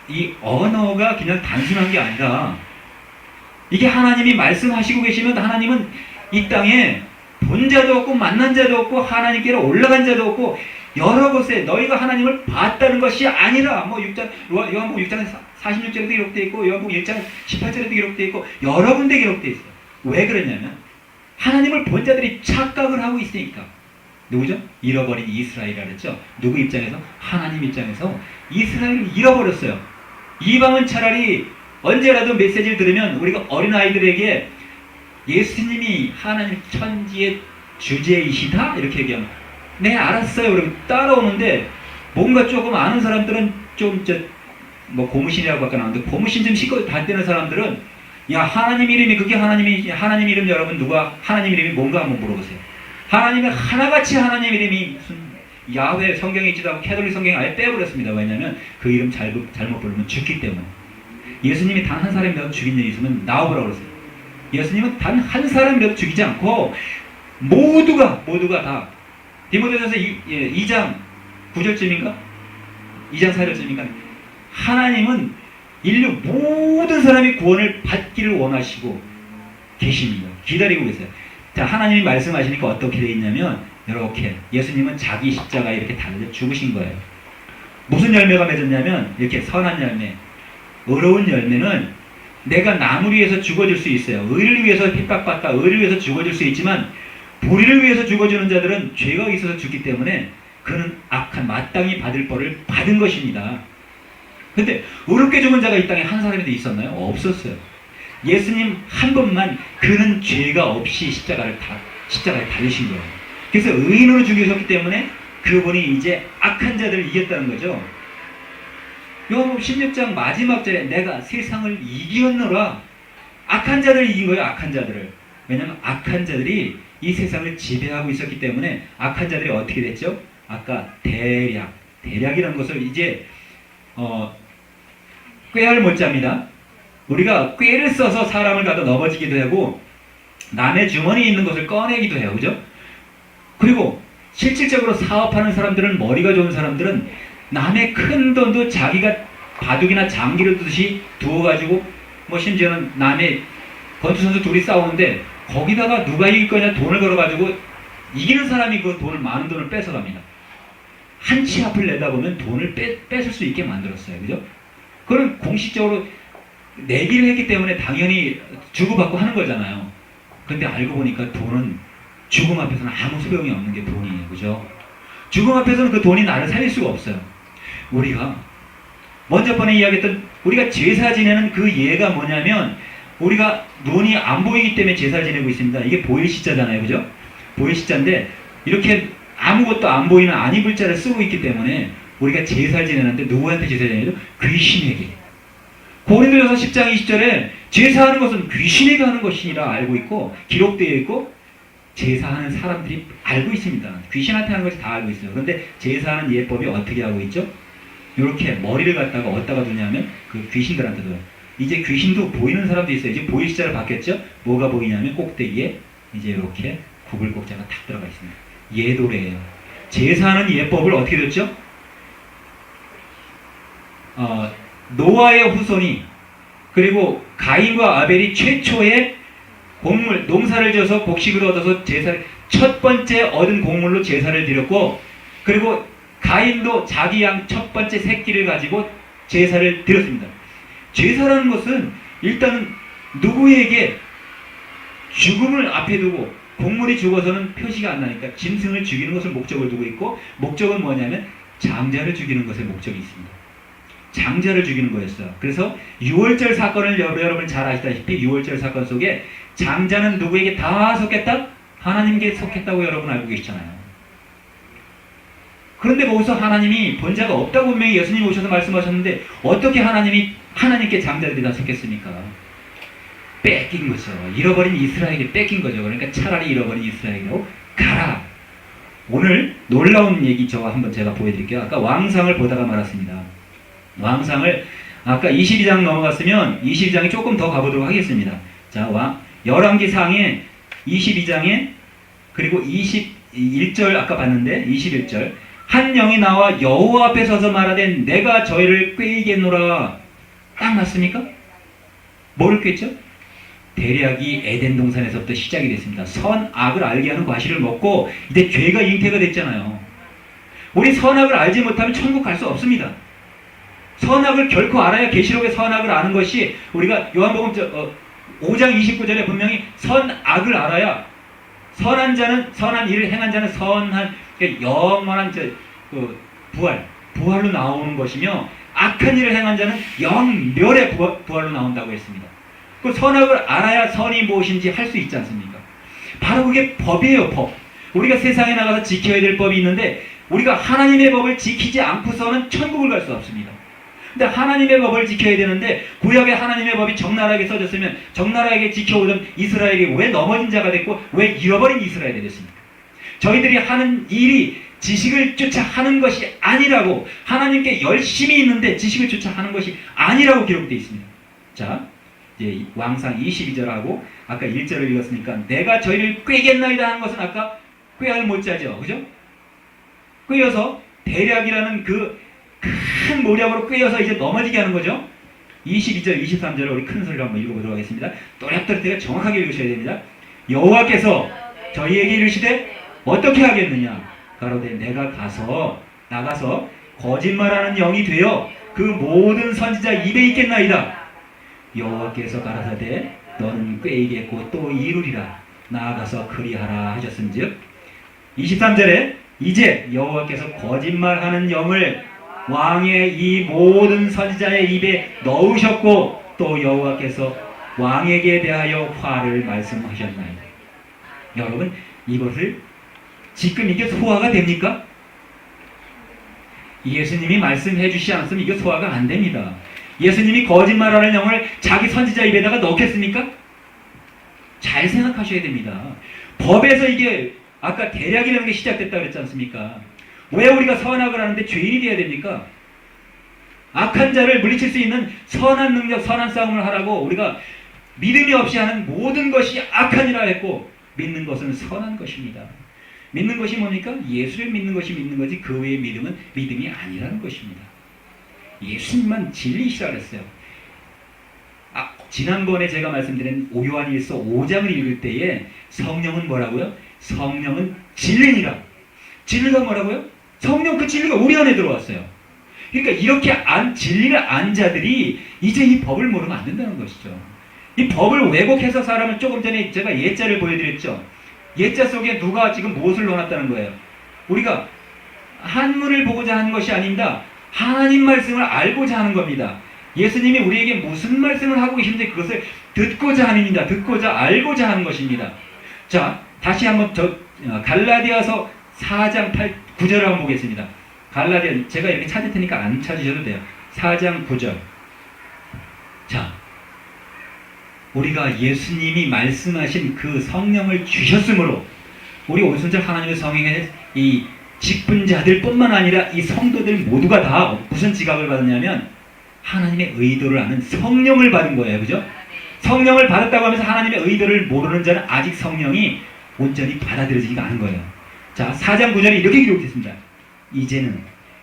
이 언어가 그냥 단순한 게 아니라, 이게 하나님이 말씀하시고 계시면 하나님은 이 땅에 본 자도 없고 만난 자도 없고 하나님께로 올라간 자도 없고 여러 곳에 너희가 하나님을 봤다는 것이 아니라, 뭐 요한복음 6장 46절에도 기록되어 있고 요한복음 1장 18절에도 기록되어 있고 여러 군데 기록되어 있어요. 왜 그러냐면 하나님을 본 자들이 착각을 하고 있으니까. 누구죠? 잃어버린 이스라엘이라 그랬죠. 누구 입장에서? 하나님 입장에서 이스라엘을 잃어버렸어요. 이방은 차라리 언제라도 메시지를 들으면 우리가 어린아이들에게 예수님이 하나님 천지의 주제이시다? 이렇게 얘기하면 네, 알았어요. 그러면 따라오는데, 뭔가 조금 아는 사람들은 뭐 고무신이라고 아까 나왔는데, 고무신 좀 신고 다니는 사람들은, 야, 하나님 이름이, 그게 하나님 이름 여러분 누가 하나님 이름이 뭔가 한번 물어보세요. 하나님은 하나같이 하나님 이름이 무슨 야훼 성경에 있지도 않고 캐톨릭 성경에 아예 빼버렸습니다. 왜냐하면 그 이름 잘못 부르면 죽기 때문에. 예수님이 단 한 사람이라도 죽인 일이 있으면 나오라고 그랬어요. 예수님은 단 한 사람이라도 죽이지 않고 모두가 다, 디모데전서 2장 9절쯤인가? 2장 4절쯤인가? 하나님은 인류 모든 사람이 구원을 받기를 원하시고 계십니다. 기다리고 계세요. 자, 하나님이 말씀하시니까 어떻게 되어 있냐면 이렇게 예수님은 자기 십자가에 이렇게 달려 죽으신 거예요. 무슨 열매가 맺었냐면 이렇게 선한 열매, 의로운 열매는 내가 나무를 위해서 죽어줄 수 있어요. 의를 위해서 핍박받다, 의를 위해서 죽어줄 수 있지만 불의를 위해서 죽어주는 자들은 죄가 있어서 죽기 때문에 그는 악한 마땅히 받을 벌을 받은 것입니다. 근데 의롭게 죽은 자가 이 땅에 한 사람이라도 있었나요? 없었어요. 예수님 한 분만, 그는 죄가 없이 십자가에 달리신 거예요. 그래서 의인으로 죽으셨기 때문에 그분이 이제 악한 자들을 이겼다는 거죠. 요한복음 16장 마지막 절에 내가 세상을 이겼노라. 악한 자들을 이긴 거예요. 악한 자들을. 왜냐하면 악한 자들이 이 세상을 지배하고 있었기 때문에 악한 자들이 어떻게 됐죠? 아까 대략이라는 것을 이제 꾀알 못잡니다. 우리가 꾀를 써서 사람을 갖다 넘어지기도 하고 남의 주머니에 있는 것을 꺼내기도 해요. 그죠? 그리고 실질적으로 사업하는 사람들은, 머리가 좋은 사람들은 남의 큰 돈도 자기가 바둑이나 장기를 두듯이 두어가지고, 뭐 심지어는 남의 권투선수 둘이 싸우는데 거기다가 누가 이길 거냐 돈을 걸어가지고 이기는 사람이 그 돈을, 많은 돈을 뺏어갑니다. 한 치 앞을 내다보면 돈을 뺏을 수 있게 만들었어요. 그죠? 그건 공식적으로 내기를 했기 때문에 당연히 주고받고 하는 거잖아요. 근데 알고 보니까 돈은 죽음 앞에서는 아무 소용이 없는 게 돈이에요. 그죠? 죽음 앞에서는 그 돈이 나를 살릴 수가 없어요. 우리가 먼저 번에 이야기했던, 우리가 제사 지내는 그 예가 뭐냐면, 우리가 눈이 안 보이기 때문에 제사 지내고 있습니다. 이게 보일 시자잖아요. 그죠? 보일 시자인데 이렇게 아무것도 안 보이는 안 입을 자를 쓰고 있기 때문에 우리가 제사를 지내는데 누구한테 제사 지내죠? 귀신에게. 고린도전서 10장 20절에 제사하는 것은 귀신에게 하는 것이라 알고 있고 기록되어 있고 제사하는 사람들이 알고 있습니다. 귀신한테 하는 것이 다 알고 있어요. 그런데 제사하는 예법이 어떻게 하고 있죠? 이렇게 머리를 갖다가 어디다가 두냐면 그 귀신들한테 둬요. 이제 귀신도 보이는 사람도 있어요. 이제 보일 시자로 바뀌었죠? 뭐가 보이냐면 꼭대기에 이제 이렇게 구불꼭자가 탁 들어가 있습니다. 예도래예요. 제사하는 예법을 어떻게 됐죠? 노아의 후손이 그리고 가인과 아벨이 최초의 곡물, 농사를 지어서 곡식을 얻어서 제사를 첫 번째 얻은 곡물로 제사를 드렸고 그리고 가인도 자기 양 첫 번째 새끼를 가지고 제사를 드렸습니다. 제사라는 것은 일단은 누구에게 죽음을 앞에 두고 곡물이 죽어서는 표시가 안 나니까 짐승을 죽이는 것을 목적을 두고 있고 목적은 뭐냐면 장자를 죽이는 것에 목적이 있습니다. 장자를 죽이는 거였어요. 그래서 유월절 사건을 여러분 잘 아시다시피 유월절 사건 속에 장자는 누구에게 다 속했다? 하나님께 속했다고 여러분 알고 계시잖아요. 그런데 거기서 하나님이 본자가 없다고 분명히 예수님이 오셔서 말씀하셨는데 어떻게 하나님께 장자들이 다 속했습니까? 뺏긴 거죠. 잃어버린 이스라엘에게 뺏긴 거죠. 그러니까 차라리 잃어버린 이스라엘로 가라. 오늘 놀라운 얘기 한번 제가 보여드릴게요. 아까 왕상을 보다가 말았습니다. 왕상을 아까 22장 넘어갔으면 22장에 조금 더 가보도록 하겠습니다. 자, 열왕기상에 22장에 그리고 21절 아까 봤는데 21절 한 영이 나와 여호와 앞에 서서 말하되 내가 저희를 꾀이겠노라. 딱 맞습니까? 뭐를 꾀죠? 대략이 에덴 동산에서부터 시작이 됐습니다. 선악을 알게 하는 과실을 먹고 이제 죄가 잉태가 됐잖아요. 우리 선악을 알지 못하면 천국 갈 수 없습니다. 선악을 결코 알아야 계시록의 선악을 아는 것이 우리가 요한복음 5장 29절에 분명히 선악을 알아야 선한 자는 선한 일을 행한 자는 선한 영원한 부활로 나오는 것이며 악한 일을 행한 자는 영멸의 부활로 나온다고 했습니다. 그 선악을 알아야 선이 무엇인지 할 수 있지 않습니까? 바로 그게 법이에요. 법. 우리가 세상에 나가서 지켜야 될 법이 있는데 우리가 하나님의 법을 지키지 않고서는 천국을 갈 수 없습니다. 근데 하나님의 법을 지켜야 되는데 구약에 하나님의 법이 적나라하게 써졌으면 적나라하게 지켜오던 이스라엘이 왜 넘어진 자가 됐고 왜 잃어버린 이스라엘이 됐습니까? 저희들이 하는 일이 지식을 쫓아 하는 것이 아니라고 하나님께 열심히 있는데 지식을 쫓아 하는 것이 아니라고 기록되어 있습니다. 자, 이제 왕상 22절하고 아까 1절을 읽었으니까 내가 저희를 꾀겠나이다 하는 것은 아까 꾀할 못자죠. 그죠? 꾀어서 대략이라는 그 큰 모략으로 꾀어서 이제 넘어지게 하는 거죠. 22절, 23절을 우리 큰 소리로 한번 읽어보도록 하겠습니다. 또렷또렷하게 정확하게 읽으셔야 됩니다. 여호와께서 저희에게 이르시되 어떻게 하겠느냐? 가로되 내가 나가서 거짓말하는 영이 되어 그 모든 선지자 입에 있겠나이다. 여호와께서 가라사대 너는 꾀이겠고 또 이루리라. 나아가서 그리하라 하셨은즉 23절에 이제 여호와께서 거짓말하는 영을 왕의 이 모든 선지자의 입에 넣으셨고 또 여호와께서 왕에게 대하여 화를 말씀하셨나이다. 여러분 이것을 지금 이게 소화가 됩니까? 예수님이 말씀해 주시지 않았으면 이게 소화가 안 됩니다. 예수님이 거짓말하는 영을 자기 선지자 입에다가 넣겠습니까? 잘 생각하셔야 됩니다. 법에서 이게 아까 대략이라는 게 시작됐다 그랬지 않습니까? 왜 우리가 선악을 하는데 죄인이 되어야 됩니까? 악한 자를 물리칠 수 있는 선한 능력, 선한 싸움을 하라고 우리가 믿음이 없이 하는 모든 것이 악한이라 했고 믿는 것은 선한 것입니다. 믿는 것이 뭡니까? 예수를 믿는 것이 믿는 거지 그 외의 믿음은 믿음이 아니라는 것입니다. 예수님만 진리시라 그랬어요. 지난번에 제가 말씀드린 요한일서 5장을 읽을 때에 성령은 뭐라고요? 성령은 진리니라. 진리가 뭐라고요? 성령 그 진리가 우리 안에 들어왔어요. 그러니까 이렇게 진리를 안 자들이 이제 이 법을 모르면 안 된다는 것이죠. 이 법을 왜곡해서 사람은 조금 전에 제가 예자를 보여드렸죠. 예자 속에 누가 지금 무엇을 넣어놨다는 거예요? 우리가 한문을 보고자 하는 것이 아닙니다. 하나님 말씀을 알고자 하는 겁니다. 예수님이 우리에게 무슨 말씀을 하고 계신지 그것을 듣고자 합니다. 듣고자 알고자 하는 것입니다. 자, 다시 한번 갈라디아서 4장 9절을 한번 보겠습니다. 갈라디아 제가 이렇게 찾을 테니까 안 찾으셔도 돼요. 4장 9절. 자, 우리가 예수님이 말씀하신 그 성령을 주셨으므로 우리 오순절 하나님의 성행의 이 직분자들 뿐만 아니라 이 성도들 모두가 다 무슨 지각을 받았냐면 하나님의 의도를 아는 성령을 받은 거예요. 그죠? 성령을 받았다고 하면서 하나님의 의도를 모르는 자는 아직 성령이 온전히 받아들여지지가 않은 거예요. 자, 4장 9절에 이렇게 기록했습니다. 이제는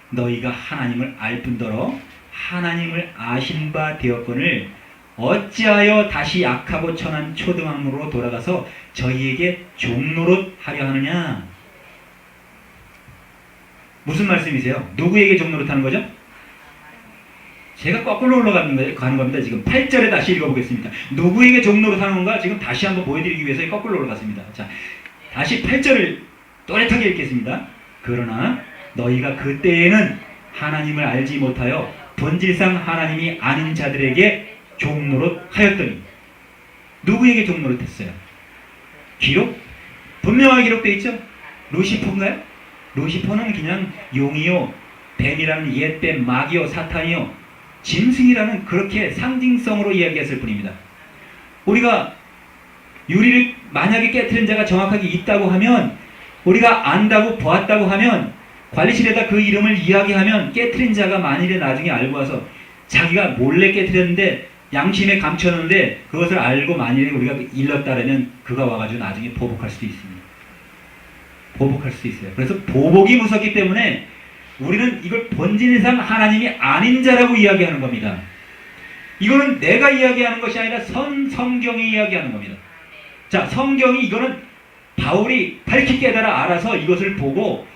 너희가 하나님을 알 뿐더러 하나님을 아신 바 되었거늘 어찌하여 다시 악하고 천한 초등학문으로 돌아가서 저희에게 종노릇 하려 하느냐? 무슨 말씀이세요? 누구에게 종노릇 하는 거죠? 제가 거꾸로 올라가는 겁니다. 지금 8절에 다시 읽어보겠습니다. 누구에게 종노릇 하는 건가? 지금 다시 한번 보여드리기 위해서 거꾸로 올라갔습니다. 자, 다시 8절을 또렷하게 읽겠습니다. 그러나 너희가 그때에는 하나님을 알지 못하여 본질상 하나님이 아닌 자들에게 종노릇 하였더니 누구에게 종노릇 했어요? 기록? 분명하게 기록되어 있죠? 루시퍼인가요? 루시퍼는 그냥 용이요, 뱀이라는 옛뱀, 마귀요, 사탄이요, 짐승이라는 그렇게 상징성으로 이야기했을 뿐입니다. 우리가 유리를 만약에 깨트린 자가 정확하게 있다고 하면, 우리가 안다고 보았다고 하면, 관리실에다 그 이름을 이야기하면 깨트린 자가 만일에 나중에 알고 와서 자기가 몰래 깨트렸는데 양심에 감췄는데 그것을 알고 만일에 우리가 일렀다라면 그가 와가지고 나중에 보복할 수도 있습니다. 보복할 수도 있어요. 그래서 보복이 무섭기 때문에 우리는 이걸 본질상 하나님이 아닌 자라고 이야기하는 겁니다. 이거는 내가 이야기하는 것이 아니라 성경이 이야기하는 겁니다. 자, 성경이 이거는 바울이 밝히 깨달아 알아서 이것을 보고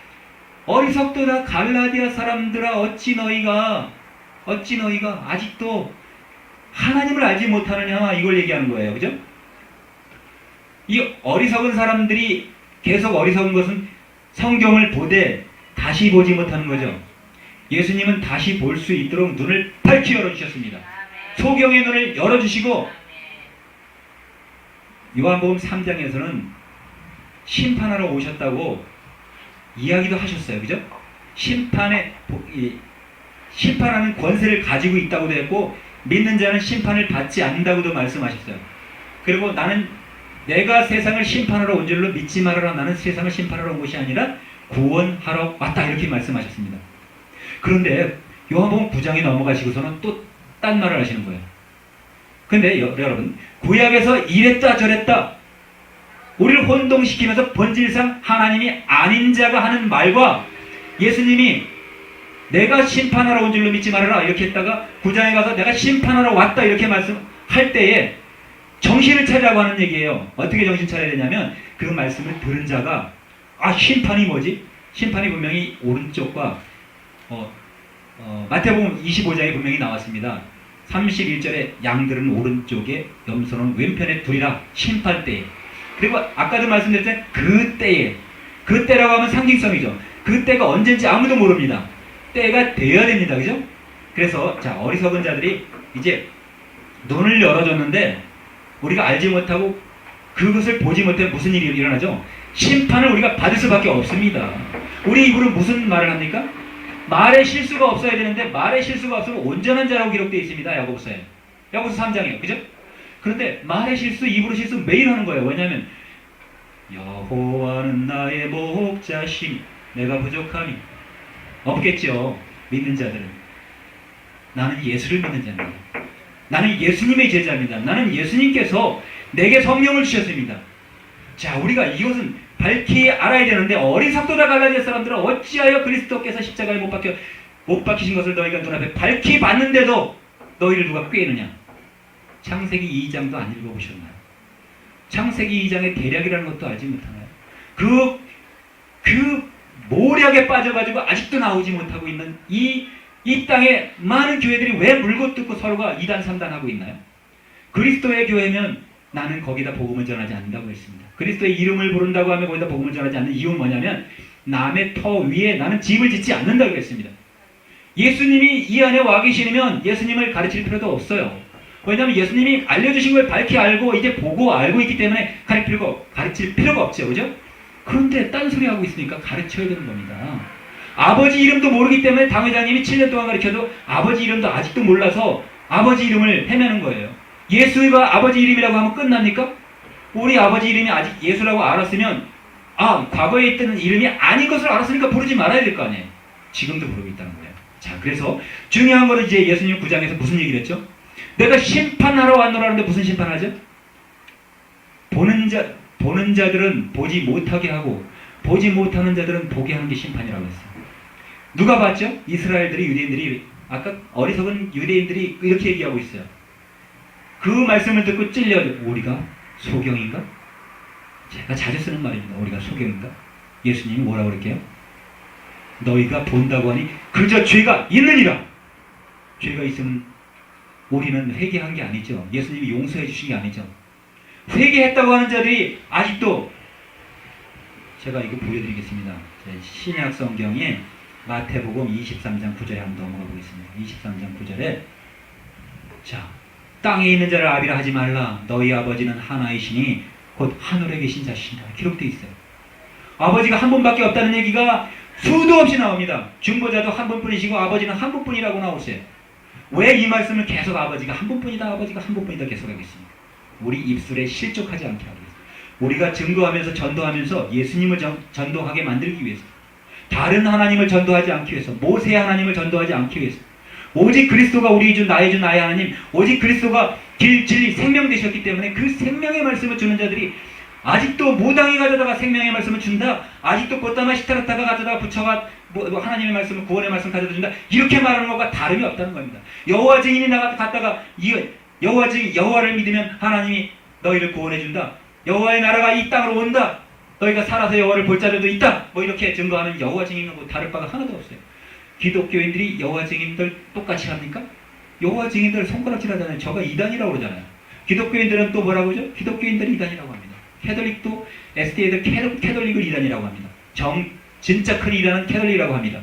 어리석도다 갈라디아 사람들아 어찌 너희가 아직도 하나님을 알지 못하느냐 이걸 얘기하는 거예요. 그죠? 이 어리석은 사람들이 계속 어리석은 것은 성경을 보되 다시 보지 못하는 거죠. 예수님은 다시 볼 수 있도록 눈을 밝히 열어주셨습니다. 소경의 눈을 열어주시고 요한복음 3장에서는 심판하러 오셨다고 이야기도 하셨어요. 그죠? 심판하는 권세를 가지고 있다고도 했고 믿는 자는 심판을 받지 않는다고도 말씀하셨어요. 그리고 내가 세상을 심판하러 온 줄로 믿지 말아라. 나는 세상을 심판하러 온 것이 아니라 구원하러 왔다. 이렇게 말씀하셨습니다. 그런데 요한복음 9장에 넘어가시고서는 또 딴 말을 하시는 거예요. 근데 여러분, 구약에서 이랬다 저랬다 우리를 혼동시키면서 본질상 하나님이 아닌 자가 하는 말과 예수님이 내가 심판하러 온 줄로 믿지 말아라 이렇게 했다가 9장에 가서 내가 심판하러 왔다 이렇게 말씀할 때에 정신을 차리라고 하는 얘기예요. 어떻게 정신 차려야 되냐면 그 말씀을 들은 자가 심판이 뭐지? 심판이 분명히 오른쪽과 마태복음 25장에 분명히 나왔습니다. 31절에 양들은 오른쪽에 염소는 왼편에 두리라 심판 때에. 그리고 아까도 말씀드렸던 그때에, 그때라고 하면 상징성이죠. 그때가 언젠지 아무도 모릅니다. 때가 되어야 됩니다. 그죠? 그래서 자, 어리석은 자들이 이제 눈을 열어줬는데 우리가 알지 못하고 그것을 보지 못해 무슨 일이 일어나죠? 심판을 우리가 받을 수밖에 없습니다. 우리 입으로 무슨 말을 합니까? 말에 실수가 없어야 되는데 말에 실수가 없으면 온전한 자라고 기록되어 있습니다. 야고보서에. 야고보서 3장이에요. 그죠? 그런데 말에 실수, 입으로 실수 매일 하는 거예요. 왜냐하면 여호와는 나의 목자시니 내가 부족하니 없겠죠. 믿는 자들은. 나는 예수를 믿는 자입니다. 나는 예수님의 제자입니다. 나는 예수님께서 내게 성령을 주셨습니다. 자, 우리가 이것은 밝히 알아야 되는데 어리석도다 갈라디아 사람들은 어찌하여 그리스도께서 십자가에 못 박히신 것을 너희가 눈앞에 밝히 봤는데도 너희를 누가 꾀느냐? 창세기 2장도 안 읽어보셨나요? 창세기 2장의 대략이라는 것도 알지 못하나요? 그 모략에 빠져가지고 아직도 나오지 못하고 있는 이 땅에 많은 교회들이 왜 물고 뜯고 서로가 2단 3단 하고 있나요? 그리스도의 교회면 나는 거기다 복음을 전하지 않는다고 했습니다. 그리스도의 이름을 부른다고 하면 거기다 복음을 전하지 않는 이유는 뭐냐면 남의 터 위에 나는 집을 짓지 않는다고 했습니다. 예수님이 이 안에 와 계시면 예수님을 가르칠 필요도 없어요. 왜냐하면 예수님이 알려주신 걸 밝히 알고 이제 보고 알고 있기 때문에 가르칠 필요가 없죠. 그죠? 그런데 딴소리 하고 있으니까 가르쳐야 되는 겁니다. 아버지 이름도 모르기 때문에 당회장님이 7년 동안 가르쳐도 아버지 이름도 아직도 몰라서 아버지 이름을 헤매는 거예요. 예수가 아버지 이름이라고 하면 끝납니까? 우리 아버지 이름이 아직 예수라고 알았으면 과거에 있던 이름이 아닌 것을 알았으니까 부르지 말아야 될 거 아니에요. 지금도 부르고 있다는 거예요. 자, 그래서 중요한 거는 이제 예수님 9장에서 무슨 얘기를 했죠? 내가 심판하러 왔노라는데 무슨 심판하죠? 보는 자들은 보지 못하게 하고 보지 못하는 자들은 보게 하는 게 심판이라고 했어요. 누가 봤죠? 이스라엘들이, 유대인들이, 아까 어리석은 유대인들이 이렇게 얘기하고 있어요. 그 말씀을 듣고 찔려가지고 우리가 소경인가? 제가 자주 쓰는 말입니다. 우리가 소경인가? 예수님이 뭐라고 그럴게요? 너희가 본다고 하니 그저 죄가 있느니라. 죄가 있으면 우리는 회개한 게 아니죠. 예수님이 용서해 주신 게 아니죠. 회개했다고 하는 자들이 아직도, 제가 이거 보여드리겠습니다. 신약 성경에 마태복음 23장 9절에 한번 넘어가 보겠습니다. 23장 9절에 자, 땅에 있는 자를 아비라 하지 말라. 너희 아버지는 하나이시니 곧 하늘에 계신 자시니라. 기록되어 있어요. 아버지가 한 분밖에 없다는 얘기가 수도 없이 나옵니다. 중보자도 한 분뿐이시고 아버지는 한 분뿐이라고 나오세요. 왜 이 말씀을 계속 아버지가 한 분뿐이다, 아버지가 한 분뿐이다 계속 하겠습니까? 우리 입술에 실족하지 않게 하기 위해서, 우리가 증거하면서 전도하면서 예수님을 전도하게 만들기 위해서, 다른 하나님을 전도하지 않기 위해서, 모세의 하나님을 전도하지 않기 위해서, 오직 그리스도가 우리 주 나의 하나님, 오직 그리스도가 길, 진리, 생명 되셨기 때문에 그 생명의 말씀을 주는 자들이 아직도 무당이 가져다가 생명의 말씀을 준다, 아직도 꽃다마 시타르타가 가져다가 부처가 하나님의 말씀을, 구원의 말씀을 가져다 준다, 이렇게 말하는 것과 다름이 없다는 겁니다. 여호와 증인이 갔다가 여호와를 믿으면 하나님이 너희를 구원해 준다, 여호와의 나라가 이 땅으로 온다, 너희가 살아서 여호와를 볼 자들도 있다, 이렇게 증거하는 여호와 증인하고 다를 바가 하나도 없어요. 기독교인들이 여호와 증인들 똑같이 합니까? 여호와 증인들 손가락질 하잖아요. 저가 이단이라고 그러잖아요. 기독교인들은 또 뭐라고 하죠? 기독교인들이 이단이라고 합니다. 캐톨릭도 SDA들 캐톨릭을 이단이라고 합니다. 진짜 큰 이단은 캐톨릭이라고 합니다.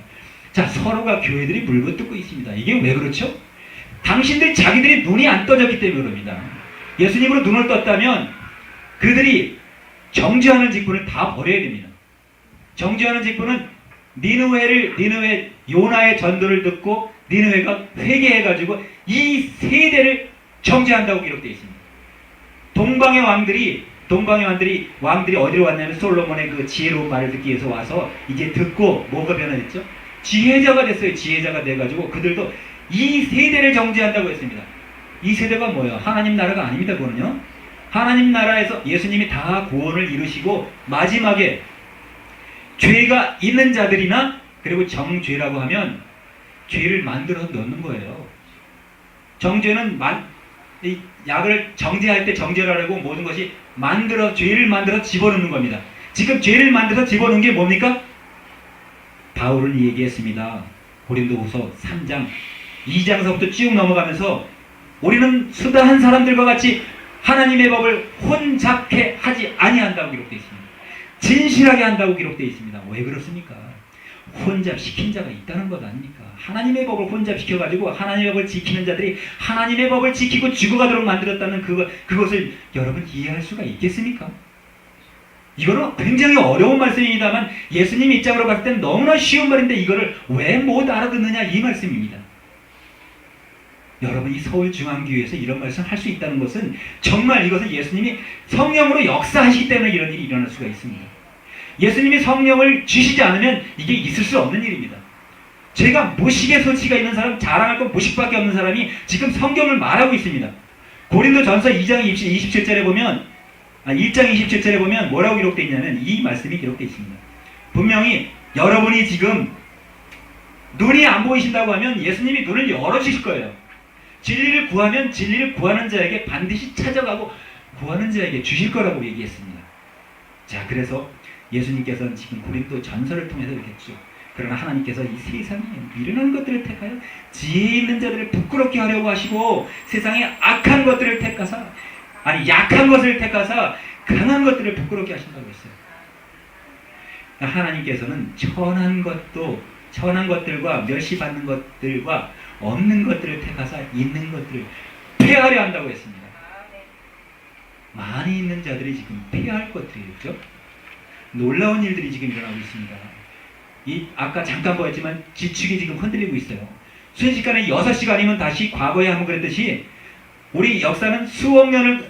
자, 서로가 교회들이 물고뜯고 있습니다. 이게 왜 그렇죠? 당신들 자기들이 눈이 안 떠졌기 때문에 그럽니다. 예수님으로 눈을 떴다면 그들이 정죄하는 직분을 다 버려야 됩니다. 정죄하는 직분은 니느웨 요나의 전도를 듣고 니느웨가 회개해가지고 이 세대를 정죄한다고 기록되어 있습니다. 동방의 왕들이 어디로 왔냐면 솔로몬의 그 지혜로운 말을 듣기 위해서 와서 이제 듣고 뭐가 변화됐죠? 지혜자가 됐어요. 지혜자가 돼가지고 그들도 이 세대를 정죄한다고 했습니다. 이 세대가 뭐예요? 하나님 나라가 아닙니다. 그거는요. 하나님 나라에서 예수님이 다 구원을 이루시고 마지막에 죄가 있는 자들이나, 그리고 정죄라고 하면 죄를 만들어 넣는 거예요. 정죄는 이 약을 정죄할 때 정죄라고 모든 것이 죄를 만들어 집어넣는 겁니다. 지금 죄를 만들어서 집어넣는 게 뭡니까? 바울은 얘기했습니다. 고린도후서 3장 2장서부터 쭉 넘어가면서 우리는 수다한 사람들과 같이 하나님의 법을 혼잡케 하지 아니한다고 기록되어 있습니다. 진실하게 한다고 기록되어 있습니다. 왜 그렇습니까? 혼잡시킨 자가 있다는 것 아닙니까? 하나님의 법을 혼잡시켜가지고 하나님의 법을 지키는 자들이 하나님의 법을 지키고 죽어가도록 만들었다는 그것을 여러분 이해할 수가 있겠습니까? 이거는 굉장히 어려운 말씀입니다만 예수님 입장으로 봤을 때는 너무나 쉬운 말인데 이거를 왜 못 알아듣느냐, 이 말씀입니다. 여러분, 이 서울중앙교회에서 이런 말씀을 할 수 있다는 것은 정말 이것은 예수님이 성령으로 역사하시기 때문에 이런 일이 일어날 수가 있습니다. 예수님이 성령을 주시지 않으면 이게 있을 수 없는 일입니다. 제가 무식의 소치가 있는 사람, 자랑할 건 무식밖에 없는 사람이 지금 성경을 말하고 있습니다. 고린도전서 2장 27절에 보면 1장 27절에 보면 뭐라고 기록되어 있냐면 이 말씀이 기록되어 있습니다. 분명히 여러분이 지금 눈이 안 보이신다고 하면 예수님이 눈을 열어주실 거예요. 진리를 구하면 진리를 구하는 자에게 반드시 찾아가고 구하는 자에게 주실 거라고 얘기했습니다. 자, 그래서 예수님께서는 지금 고린도 전설을 통해서 이렇게 했죠. 그러나 하나님께서 이 세상에 일어나는 것들을 택하여 지혜 있는 자들을 부끄럽게 하려고 하시고 세상에 악한 것들을 택하사, 약한 것을 택하사 강한 것들을 부끄럽게 하신다고 했어요. 하나님께서는 천한 것들과 멸시받는 것들과 없는 것들을 택하사 있는 것들을 폐하려 한다고 했습니다. 많이 있는 자들이 지금 폐할 것들이죠. 놀라운 일들이 지금 일어나고 있습니다. 아까 잠깐 보였지만 지축이 지금 흔들리고 있어요. 순식간에 6시간이면 다시 과거에 한번 그랬듯이 우리 역사는 수억 년을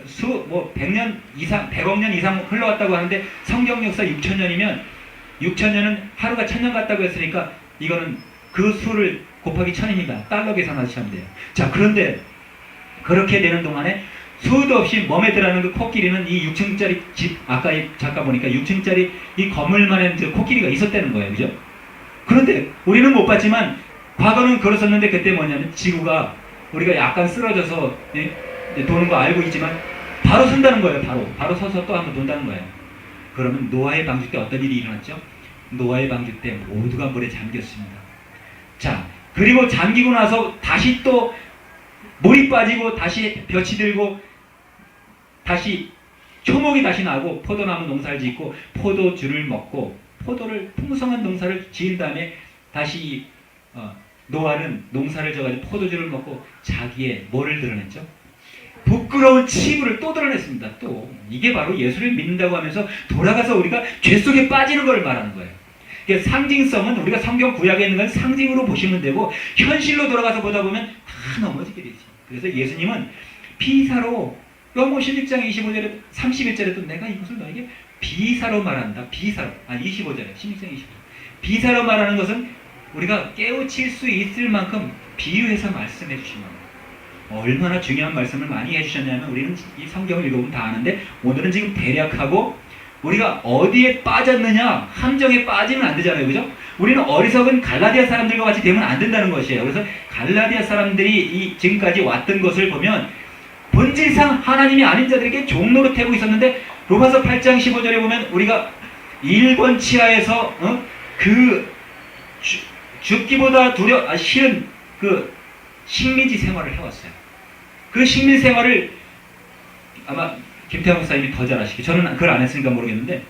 뭐 100년 이상, 100억 년 이상 흘러왔다고 하는데 성경 역사 6,000년이면 6,000년은 하루가 1,000년 같다고 했으니까 이거는 그 수를 곱하기 1000입니다. 달러 계산하시면 돼요. 자, 그런데 그렇게 되는 동안에 수도 없이 멈에 들어가는 그 코끼리는 이 6층짜리 집, 아까 잠깐 보니까 6층짜리 이 건물만한 그 코끼리가 있었다는 거예요. 그죠? 그런데 우리는 못 봤지만 과거는 그랬었는데 그때 뭐냐면 지구가 우리가 약간 쓰러져서 도는 거 알고 있지만 바로 선다는 거예요. 바로 서서 또 한번 돈다는 거예요. 그러면 노아의 방주 때 어떤 일이 일어났죠? 노아의 방주 때 모두가 물에 잠겼습니다. 자, 그리고 잠기고 나서 다시 또 물이 빠지고 다시 볕이 들고 다시 초목이 다시 나고 포도나무 농사를 짓고 포도주를 먹고 포도를 풍성한 농사를 지은 다음에 다시 노아는 농사를 져가지고 포도주를 먹고 자기의 뭐를 드러냈죠? 부끄러운 치부를 또 드러냈습니다. 또 이게 바로 예수를 믿는다고 하면서 돌아가서 우리가 죄 속에 빠지는 걸 말하는 거예요. 그러니까 상징성은 우리가 성경 구약에 있는 건 상징으로 보시면 되고 현실로 돌아가서 보다 보면 다 넘어지게 되지. 그래서 예수님은 비사로 요한복음 16장 25절에 31절에도 내가 이것을 너에게 비사로 말한다. 비사로. 25절에 16장 25절. 비사로 말하는 것은 우리가 깨우칠 수 있을 만큼 비유해서 말씀해 주신 겁니다. 얼마나 중요한 말씀을 많이 해주셨냐면 우리는 이 성경을 읽어보면 다 아는데 오늘은 지금 대략하고 우리가 어디에 빠졌느냐 함정에 빠지면 안 되잖아요. 그죠? 우리는 어리석은 갈라디아 사람들과 같이 되면 안 된다는 것이에요. 그래서 갈라디아 사람들이 지금까지 왔던 것을 보면 본질상 하나님이 아닌 자들에게 종노릇하고 있었는데 로마서 8장 15절에 보면 우리가 일본 치하에서 죽기보다 싫은 그 식민지 생활을 해왔어요. 그 식민 생활을 아마 김태형 목사님이 더 잘 아시고 저는 그걸 안 했으니까 모르겠는데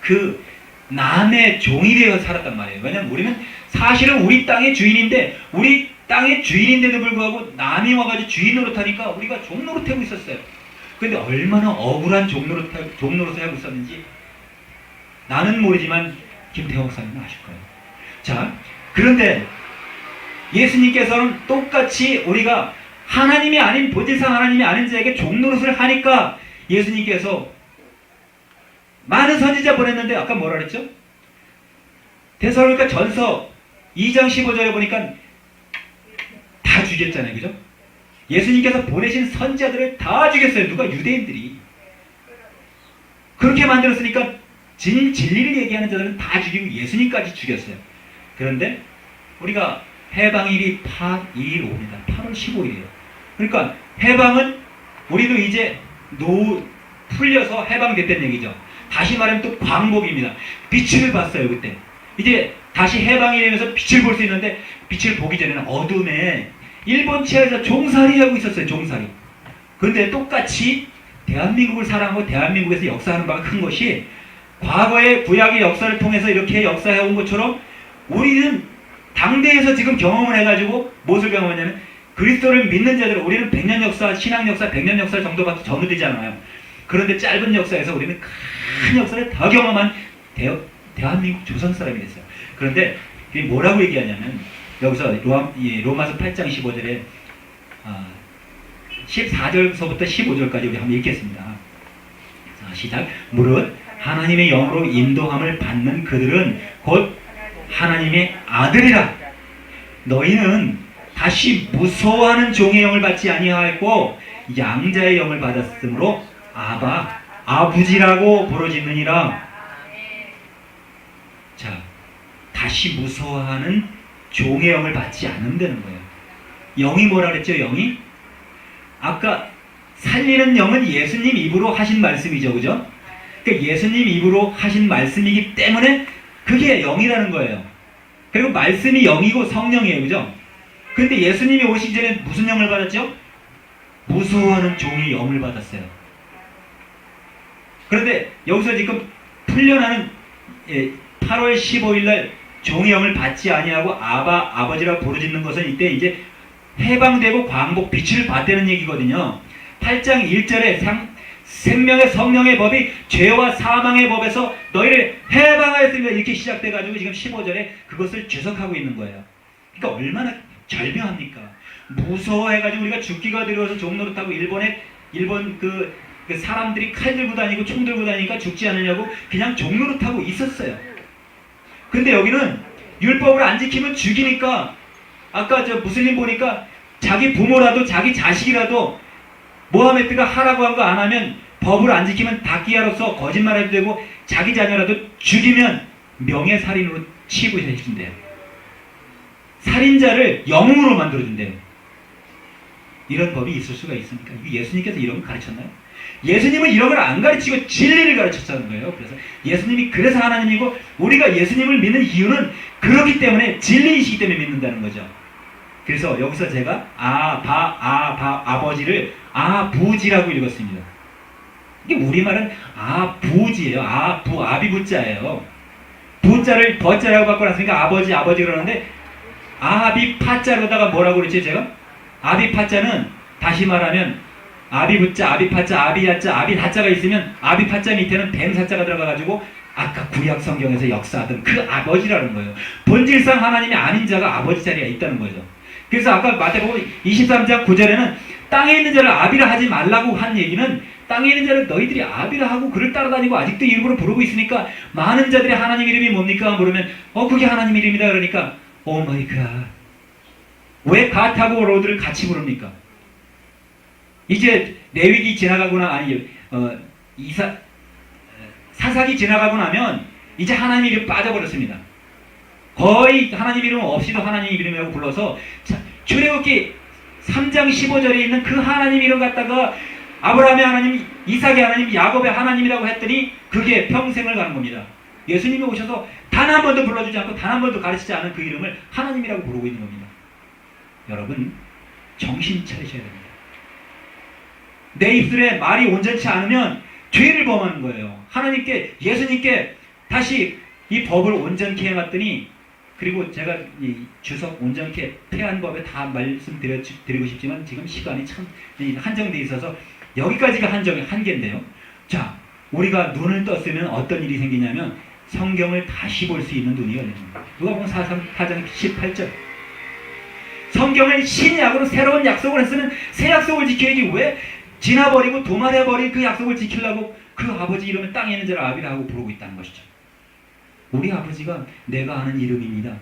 그 남의 종이 되어 살았단 말이에요. 왜냐하면 우리는 사실은 우리 땅의 주인인데 우리 땅의 주인인데도 불구하고 남이 와가지고 주인 노릇하니까 우리가 종 노릇하고 있었어요. 근데 얼마나 억울한 종 노릇을 하고 있었는지 나는 모르지만 김태형 목사님은 아실 거예요. 자, 그런데 예수님께서는 똑같이 우리가 하나님이 아닌 본질상 하나님이 아닌 자에게 종노릇을 하니까 예수님께서 많은 선지자 보냈는데 아까 뭐라 그랬죠? 데살로니가 전서 2장 15절에 보니까 다 죽였잖아요. 그죠? 예수님께서 보내신 선지자들을 다 죽였어요. 누가? 유대인들이. 그렇게 만들었으니까 진리를 얘기하는 자들은 다 죽이고 예수님까지 죽였어요. 그런데 우리가 해방일이 8일 옵니다. 8월 15일이에요. 그러니까 해방은 우리도 이제 풀려서 해방됐다는 얘기죠. 다시 말하면 또 광복입니다. 빛을 봤어요. 그때. 이제 다시 해방이 되면서 빛을 볼 수 있는데 빛을 보기 전에는 어둠에 일본 치하에서 종살이하고 있었어요. 종살이. 그런데 똑같이 대한민국을 사랑하고 대한민국에서 역사하는 바가 큰 것이 과거의 구약의 역사를 통해서 이렇게 역사해온 것처럼 우리는 당대에서 지금 경험을 해가지고 무엇을 경험하냐면 그리스도를 믿는 자들 우리는 100년 역사, 신앙 역사, 100년 역사 정도밖에 전후되지 않아요. 그런데 짧은 역사에서 우리는 큰 역사를 더 경험한 대한민국 조선 사람이 됐어요. 그런데 이게 뭐라고 얘기하냐면 여기서 로마서 8장 15절에 14절서부터 15절까지 우리 한번 읽겠습니다. 자, 시작. 무릇 하나님의 영으로 인도함을 받는 그들은 곧 하나님의 아들이라. 너희는 다시 무서워하는 종의 영을 받지 아니하였고 양자의 영을 받았으므로 아바, 아버지라고 부르짖느니라. 자, 다시 무서워하는 종의 영을 받지 않는다는 거예요. 영이 뭐라 그랬죠? 영이? 아까 살리는 영은 예수님 입으로 하신 말씀이죠. 그죠? 그러니까 예수님 입으로 하신 말씀이기 때문에 그게 영이라는 거예요. 그리고 말씀이 영이고 성령이에요. 그죠? 근데 예수님이 오시기 전에 무슨 영을 받았죠? 무서워하는 종의 영을 받았어요. 그런데 여기서 지금 풀려나는 8월 15일 날 종의 영을 받지 아니하고 아버지라 부르짖는 것은 이때 이제 해방되고 광복 빛을 받다는 얘기거든요. 8장 1절에 생명의 성령의 법이 죄와 사망의 법에서 너희를 해방하였으며 이렇게 시작돼가지고 지금 15절에 그것을 죄석하고 있는 거예요. 그러니까 얼마나 절묘합니까? 무서워해가지고 우리가 죽기가 두려워서 종로릇하고 일본 그 사람들이 칼 들고 다니고 총 들고 다니니까 죽지 않으냐고 그냥 종로릇하고 있었어요. 근데 여기는 율법을 안 지키면 죽이니까 아까 저 무슬림 보니까 자기 부모라도 자기 자식이라도 모하메드가 하라고 한 거 안 하면 법을 안 지키면 닭기야로서 거짓말해도 되고 자기 자녀라도 죽이면 명예살인으로 취급해준대요. 살인자를 영웅으로 만들어준대요. 이런 법이 있을 수가 있습니까? 예수님께서 이런 걸 가르쳤나요? 예수님은 이런 걸 안 가르치고 진리를 가르쳤다는 거예요. 그래서 예수님이 그래서 하나님이고 우리가 예수님을 믿는 이유는 그렇기 때문에 진리이시기 때문에 믿는다는 거죠. 그래서 여기서 제가 아버지를 아부지라고 읽었습니다. 이게 우리말은 아부지예요. 아비부자예요. 부자를 버자라고 바꿔 놨으니까 아버지 그러는데 아비파자로다가 뭐라고 그랬지 제가? 아비파자는 다시 말하면 아비부자, 아비파자, 아비야자, 아비다자가 있으면 아비파자 밑에는 뱀사자가 들어가가지고 아까 구약 성경에서 역사하던 그 아버지라는 거예요. 본질상 하나님이 아닌 자가 아버지 자리에 있다는 거죠. 그래서 아까 마태복음 23장 9절에는 땅에 있는 자를 아비라 하지 말라고 한 얘기는 땅에 있는 자를 너희들이 아비라 하고 그를 따라다니고 아직도 이름으로 부르고 있으니까 많은 자들이 하나님 이름이 뭡니까? 물으면 그게 하나님 이름이다 그러니까 오 마이 갓. 왜 갓하고 로드를 같이 부릅니까? 이제 레위기 지나가거나 사사기 지나가고 나면 이제 하나님 이름 빠져버렸습니다. 거의 하나님 이름 없이도 하나님 이름이라고 불러서 출애굽기 3장 15절에 있는 그 하나님 이름 갖다가 아브라함의 하나님, 이삭의 하나님, 야곱의 하나님이라고 했더니 그게 평생을 가는 겁니다. 예수님이 오셔서 단 한 번도 불러주지 않고 단 한 번도 가르치지 않은 그 이름을 하나님이라고 부르고 있는 겁니다. 여러분 정신 차리셔야 됩니다. 내 입술에 말이 온전치 않으면 죄를 범하는 거예요. 하나님께 예수님께 다시 이 법을 온전케 해놨더니 그리고 제가 이 주석 온전케 폐한 법에 다 말씀드리고 싶지만 지금 시간이 참 한정되어 있어서 여기까지가 한계인데요. 자, 우리가 눈을 떴으면 어떤 일이 생기냐면 성경을 다시 볼 수 있는 눈이 열립니다. 누가복음 4장 18절. 성경을 신약으로 새로운 약속을 했으면 새 약속을 지켜야지 왜 지나버리고 도말해버린 그 약속을 지키려고 그 아버지 이름을 땅에 있는 자를 아비라 하고 부르고 있다는 것이죠. 우리 아버지가 내가 아는 이름입니다.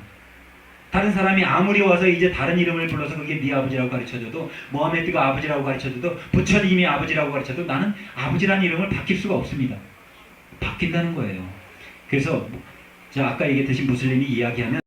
다른 사람이 아무리 와서 이제 다른 이름을 불러서 그게 네 아버지라고 가르쳐줘도 모하메드가 아버지라고 가르쳐줘도 부처님이 아버지라고 가르쳐도 나는 아버지라는 이름을 바뀔 수가 없습니다. 바뀐다는 거예요. 그래서 아까 얘기했듯이 무슬림이 이야기하면